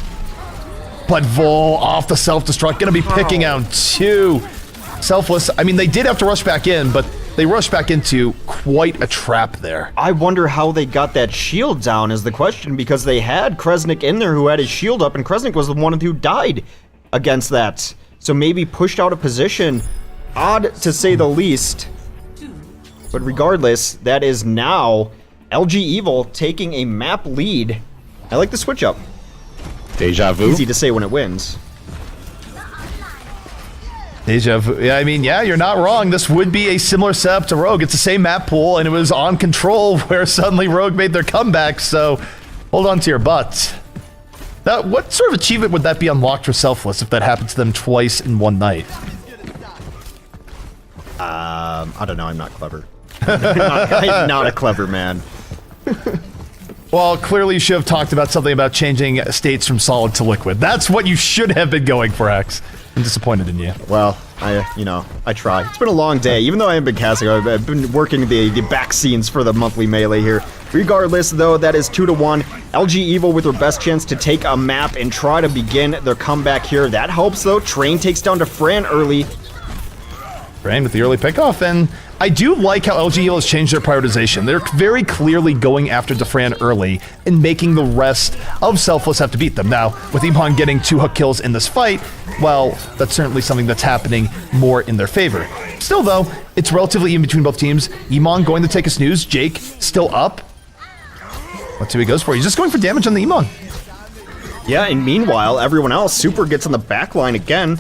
But Vol off the self-destruct. Going to be picking out 2. Selfless, I mean, they did have to rush back in, but they rushed back into quite a trap there. I wonder how they got that shield down is the question, because they had Kresnik in there who had his shield up, and Kresnik was the one who died against that. So maybe pushed out of position. Odd to say the least. But regardless, that is now LG Evil taking a map lead. I like the switch up. Deja vu. Easy to say when it wins. Deja vu. Yeah, I mean, yeah, you're not wrong. This would be a similar setup to Rogue. It's the same map pool, and it was on Control where suddenly Rogue made their comeback, so hold on to your butts. What sort of achievement would that be unlocked for Selfless if that happened to them twice in one night? I don't know. I'm not clever. I'm not a clever man. Well, clearly you should have talked about something about changing states from solid to liquid. That's what you should have been going for, X. I'm disappointed in you. Well, I try. It's been a long day. Even though I haven't been casting, I've been working the back scenes for the monthly melee here. Regardless, though, that is 2-1. LG Evil with their best chance to take a map and try to begin their comeback here. That helps, though. Train takes down to Fran early. Fran with the early pickoff, and I do like how LG Evil has changed their prioritization. They're very clearly going after Defran early and making the rest of Selfless have to beat them. Now, with Iman getting 2 hook kills in this fight, well, that's certainly something that's happening more in their favor. Still, though, it's relatively even between both teams. Iman going to take a snooze. Jake still up. Let's see what he goes for. He's just going for damage on the Iman. Yeah, and meanwhile, everyone else, Super gets on the back line again.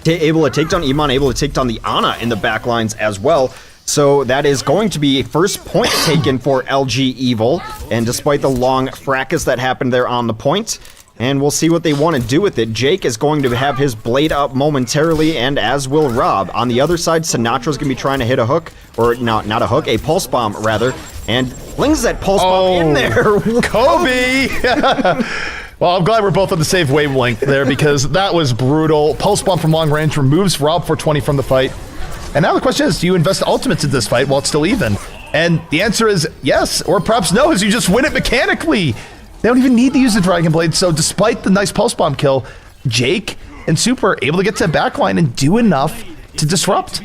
Able to take down Iman, able to take down the Ana in the back lines as well. So that is going to be a first point taken for LG Evil. And despite the long fracas that happened there on the point, and we'll see what they want to do with it. Jake is going to have his blade up momentarily, and as will Rob. On the other side, Sinatra's going to be trying to hit a hook, or not a hook, a pulse bomb rather, and flings that pulse bomb in there. Kobe! Well, I'm glad we're both on the same wavelength there because that was brutal. Pulse bomb from long range removes Rob 420 from the fight. And now the question is, do you invest ultimates in this fight while it's still even? And the answer is yes, or perhaps no, as you just win it mechanically. They don't even need to use the Dragon Blade, so despite the nice pulse bomb kill, Jake and Super are able to get to the backline and do enough to disrupt.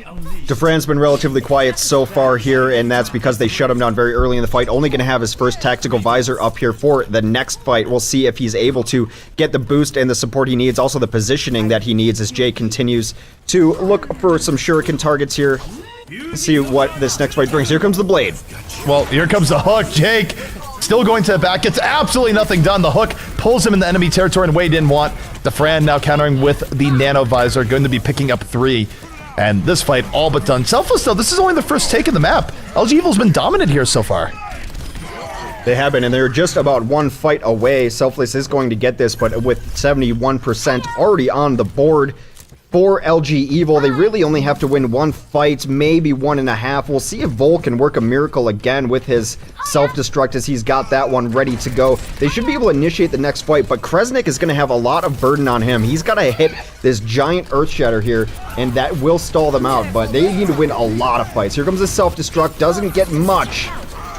Defran's been relatively quiet so far here, and that's because they shut him down very early in the fight. Only going to have his first tactical visor up here for the next fight. We'll see if he's able to get the boost and the support he needs, also the positioning that he needs as Jake continues to look for some shuriken targets here. Let's see what this next fight brings. Here comes the blade. Well, here comes the hook. Jake Still going to the back, gets absolutely nothing done. The hook pulls him in the enemy territory in a way he didn't want. DeFran now countering with the Nano Visor, going to be picking up 3. And this fight all but done. Selfless, though, this is only the first take of the map. LG Evil's been dominant here so far. They have been, and they're just about one fight away. Selfless is going to get this, but with 71% already on the board for LG Evil, they really only have to win one fight, maybe 1.5. We'll see if Vol can work a miracle again with his self-destruct, as he's got that one ready to go. They should be able to initiate the next fight, but Kresnik is going to have a lot of burden on him. He's got to hit this giant Earth Shatter here, and that will stall them out, but they need to win a lot of fights. Here comes the self-destruct, doesn't get much.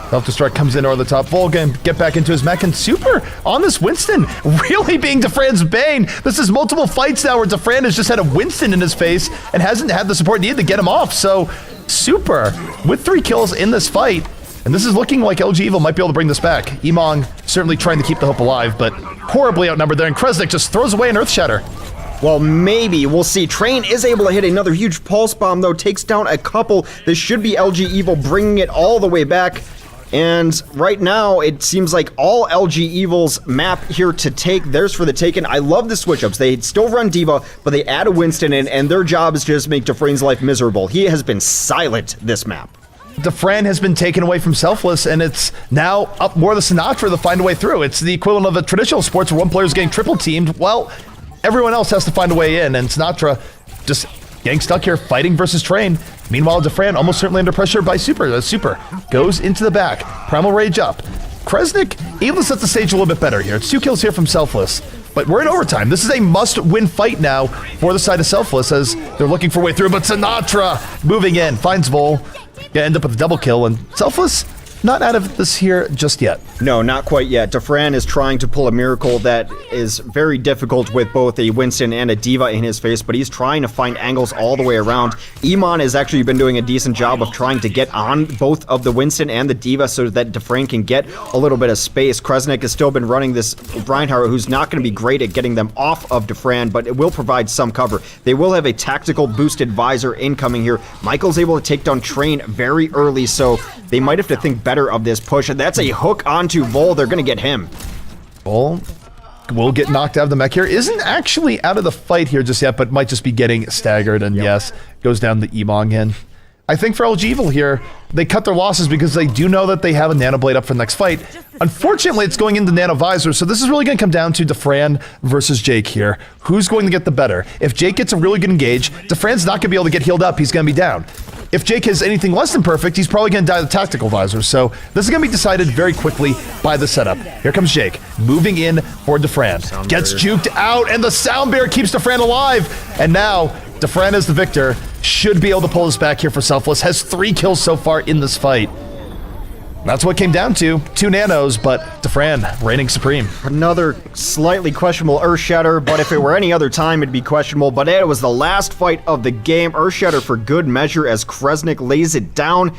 Self-destruct comes in over the top. Volgan get back into his mech, and Super on this Winston really being DeFran's bane. This is multiple fights now where DeFran has just had a Winston in his face and hasn't had the support needed to get him off. So Super with 3 kills in this fight, and this is looking like LG Evil might be able to bring this back. Emong certainly trying to keep the hope alive, but horribly outnumbered there, and Kresnik just throws away an Earth Shatter. Well, maybe. We'll see. Train is able to hit another huge pulse bomb, though. Takes down a couple. This should be LG Evil bringing it all the way back. And right now, it seems like all LG Evil's map here to take. Theirs for the taken. I love the switch-ups. They still run D.Va, but they add a Winston in, and their job is to just make DeFran's life miserable. He has been silent this map. DeFran has been taken away from Selfless, and it's now up more to Sinatra to find a way through. It's the equivalent of a traditional sports where one player's getting triple teamed. Well, everyone else has to find a way in, and Sinatra just getting stuck here fighting versus Train. Meanwhile, DeFran almost certainly under pressure by Super. Super goes into the back. Primal Rage up. Kresnik able to set the stage a little bit better here. It's 2 kills here from Selfless. But we're in overtime. This is a must-win fight now for the side of Selfless as they're looking for a way through. But Sinatra moving in, finds Vol. Gonna end up with a double kill, and Selfless not out of this here just yet. No, not quite yet. DeFran is trying to pull a miracle that is very difficult with both a Winston and a D.Va in his face, but he's trying to find angles all the way around. Emon has actually been doing a decent job of trying to get on both of the Winston and the D.Va so that DeFran can get a little bit of space. Kresnik has still been running this Reinhardt, who's not going to be great at getting them off of DeFran, but it will provide some cover. They will have a tactical boosted visor incoming here. Michael's able to take down Train very early, so they might have to think better of this push, and that's a hook onto Vol. They're going to get him. Vol will get knocked out of the mech here. Isn't actually out of the fight here just yet, but might just be getting staggered, and yes, goes down the Emong in. I think for LG Evil here, they cut their losses because they do know that they have a Nano Blade up for the next fight. Unfortunately, it's going into Nano Visor, so this is really going to come down to DeFran versus Jake here. Who's going to get the better? If Jake gets a really good engage, DeFran's not going to be able to get healed up. He's going to be down. If Jake has anything less than perfect, he's probably going to die to the tactical visor. So this is going to be decided very quickly by the setup. Here comes Jake, moving in for DeFran. Gets juked out, and the Sound Bear keeps DeFran alive. And now, DeFran is the victor. Should be able to pull this back here for Selfless. Has 3 kills so far in this fight. That's what it came down to. 2 nanos, but DeFran reigning supreme. Another slightly questionable Earth Shatter, but if it were any other time, it'd be questionable. But it was the last fight of the game. Earth Shatter for good measure as Kresnik lays it down.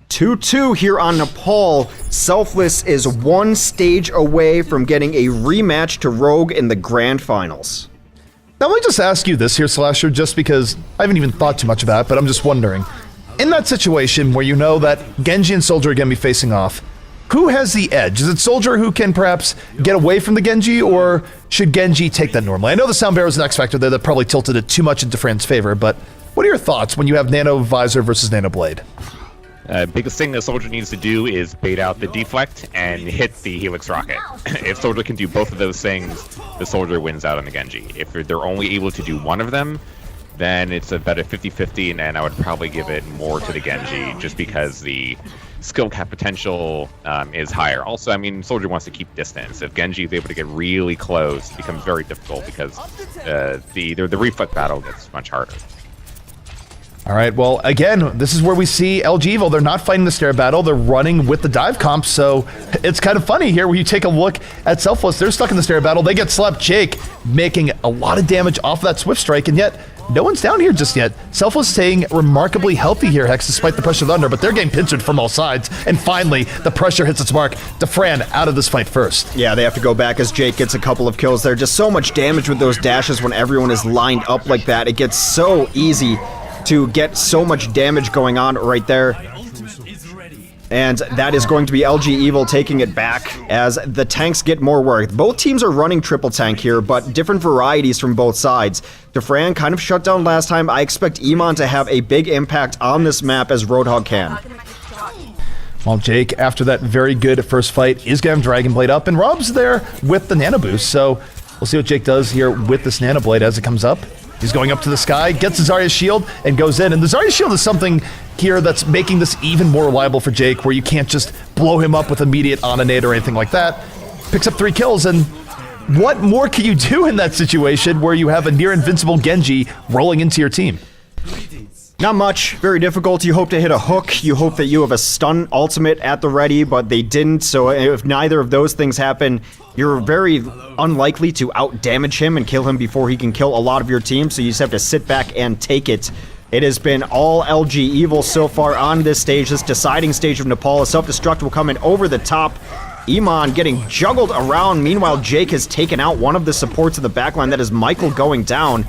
2-2 here on Nepal. Selfless is 1 stage away from getting a rematch to Rogue in the Grand Finals. Now, let me just ask you this here, Slasher, just because I haven't even thought too much about it, but I'm just wondering. In that situation where you know that Genji and Soldier are going to be facing off, who has the edge? Is it Soldier who can perhaps get away from the Genji, or should Genji take that normally? I know the Sound Bear was an X Factor there that probably tilted it too much into DeFran's favor, but what are your thoughts when you have Nano Visor versus Nano Blade? Biggest thing that Soldier needs to do is bait out the deflect and hit the Helix rocket. If Soldier can do both of those things, the Soldier wins out on the Genji. If they're only able to do one of them, then it's about a 50-50, and I would probably give it more to the Genji just because the skill cap potential is higher. Also, I mean, Soldier wants to keep distance. If Genji is able to get really close, it becomes very difficult because the reflect battle gets much harder. All right, well, again, this is where we see LG Evil. They're not fighting the stair battle. They're running with the dive comp, so it's kind of funny here when you take a look at Selfless. They're stuck in the stair battle. They get slept. Jake making a lot of damage off of that Swift Strike, and yet no one's down here just yet. Selfless staying remarkably healthy here, Hex, despite the pressure of the under, but they're getting pincered from all sides. And finally, the pressure hits its mark. DeFran out of this fight first. Yeah, they have to go back as Jake gets a couple of kills there. Just so much damage with those dashes when everyone is lined up like that. It gets so easy to get so much damage going on right there. And that is going to be LG Evil taking it back as the tanks get more work. Both teams are running triple tank here, but different varieties from both sides. DeFran kind of shut down last time. I expect Iman to have a big impact on this map as Roadhog can. Well, Jake, after that very good first fight, is going to have Dragon Blade up, and Rob's there with the Nano Boost, so we'll see what Jake does here with this Nano Blade as it comes up. He's going up to the sky, gets the Zarya's shield, and goes in. And the Zarya's shield is something here that's making this even more reliable for Jake, where you can't just blow him up with immediate on-a-nade or anything like that. Picks up 3 kills, and what more can you do in that situation where you have a near-invincible Genji rolling into your team? Not much. Very difficult. You hope to hit a hook. You hope that you have a stun ultimate at the ready, but they didn't. So if neither of those things happen, you're very unlikely to out-damage him and kill him before he can kill a lot of your team. So you just have to sit back and take it. It has been all LG Evil so far on this stage, this deciding stage of Nepal. A self-destruct will come in over the top. Iman getting juggled around. Meanwhile, Jake has taken out one of the supports of the backline. That is Michael going down.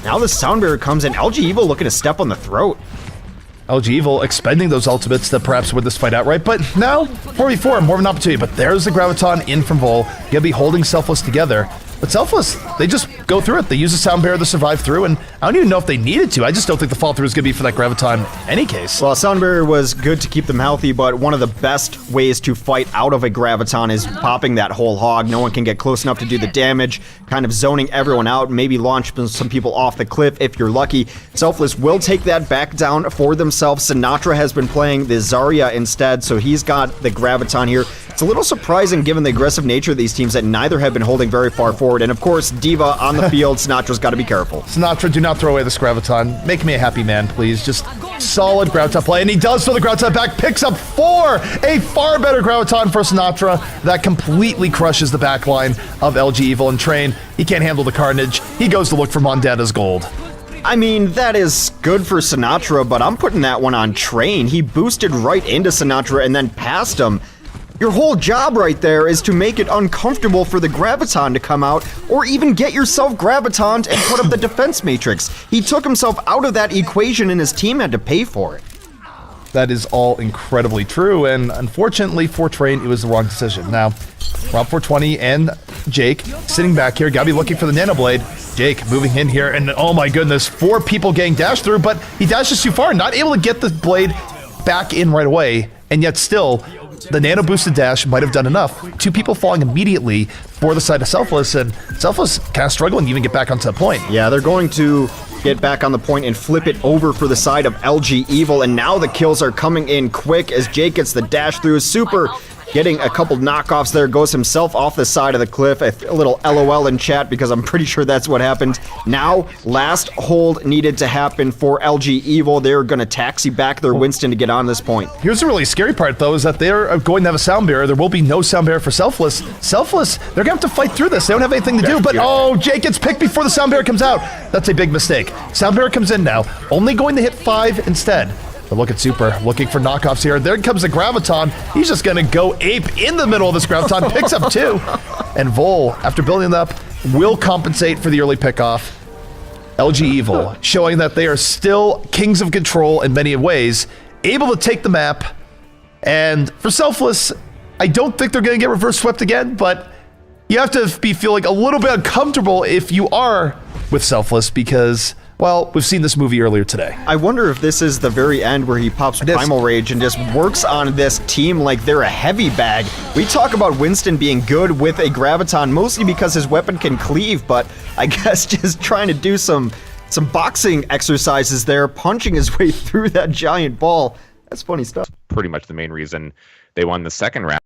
Now the Sound Barrier comes in. LG Evil looking to step on the throat. LG Evil expending those ultimates that perhaps would this fight outright, but now 4v4, more of an opportunity. But there's the Graviton in from Vol. Gonna be holding Selfless together. But Selfless, they just go through it. They use the Sound Barrier to survive through, and I don't even know if they needed to. I just don't think the fall through is gonna be for that Graviton in any case. Well, Sound Barrier was good to keep them healthy, but one of the best ways to fight out of a Graviton is popping that whole hog. No one can get close enough to do the damage, kind of zoning everyone out, maybe launch some people off the cliff if you're lucky. Selfless will take that back down for themselves. Sinatra has been playing the Zarya instead, so he's got the Graviton here. It's a little surprising given the aggressive nature of these teams that neither have been holding very far forward. And of course, Diva on the field. Sinatra's got to be careful. Sinatra, do not throw away this Graviton. Make me a happy man, please. Just solid Graviton play. And he does throw the Graviton back. Picks up 4. A far better Graviton for Sinatra. That completely crushes the backline of LG Evil and Train. He can't handle the carnage. He goes to look for Mondada's gold. I mean, that is good for Sinatra, but I'm putting that one on Train. He boosted right into Sinatra and then passed him. Your whole job right there is to make it uncomfortable for the Graviton to come out, or even get yourself Gravitoned and put up the defense matrix. He took himself out of that equation and his team had to pay for it. That is all incredibly true, and unfortunately for Train, it was the wrong decision. Now, Rob 420 and Jake sitting back here, gotta be looking for the Nano Blade. Jake moving in here, and oh my goodness, 4 people getting dashed through, but he dashes too far, not able to get the blade back in right away, and yet still, the Nano boosted dash might have done enough. 2 people falling immediately for the side of Selfless, and Selfless kind of struggling to even get back onto the point. Yeah, they're going to get back on the point and flip it over for the side of LG Evil, and now the kills are coming in quick as Jake gets the dash through. Super getting a couple knockoffs there, goes himself off the side of the cliff. A little LOL in chat because I'm pretty sure that's what happened. Now, last hold needed to happen for LG Evil. They're going to taxi back their Winston to get on this point. Here's the really scary part, though, is that they're going to have a Sound Barrier. There will be no Sound Barrier for Selfless. Selfless, they're going to have to fight through this. They don't have anything to do, but oh, Jake gets picked before the Sound Barrier comes out. That's a big mistake. Sound Barrier comes in now, only going to hit 5 instead. But look at Super, looking for knockoffs here. There comes the Graviton. He's just going to go ape in the middle of this Graviton, picks up 2. And Vol, after building it up, will compensate for the early pickoff. LG Evil, showing that they are still kings of control in many ways, able to take the map. And for Selfless, I don't think they're going to get reverse swept again, but you have to be feeling a little bit uncomfortable if you are with Selfless because, well, we've seen this movie earlier today. I wonder if this is the very end where he pops Primal Rage and just works on this team like they're a heavy bag. We talk about Winston being good with a Graviton mostly because his weapon can cleave, but I guess just trying to do some boxing exercises there, punching his way through that giant ball. That's funny stuff. Pretty much the main reason they won the second round.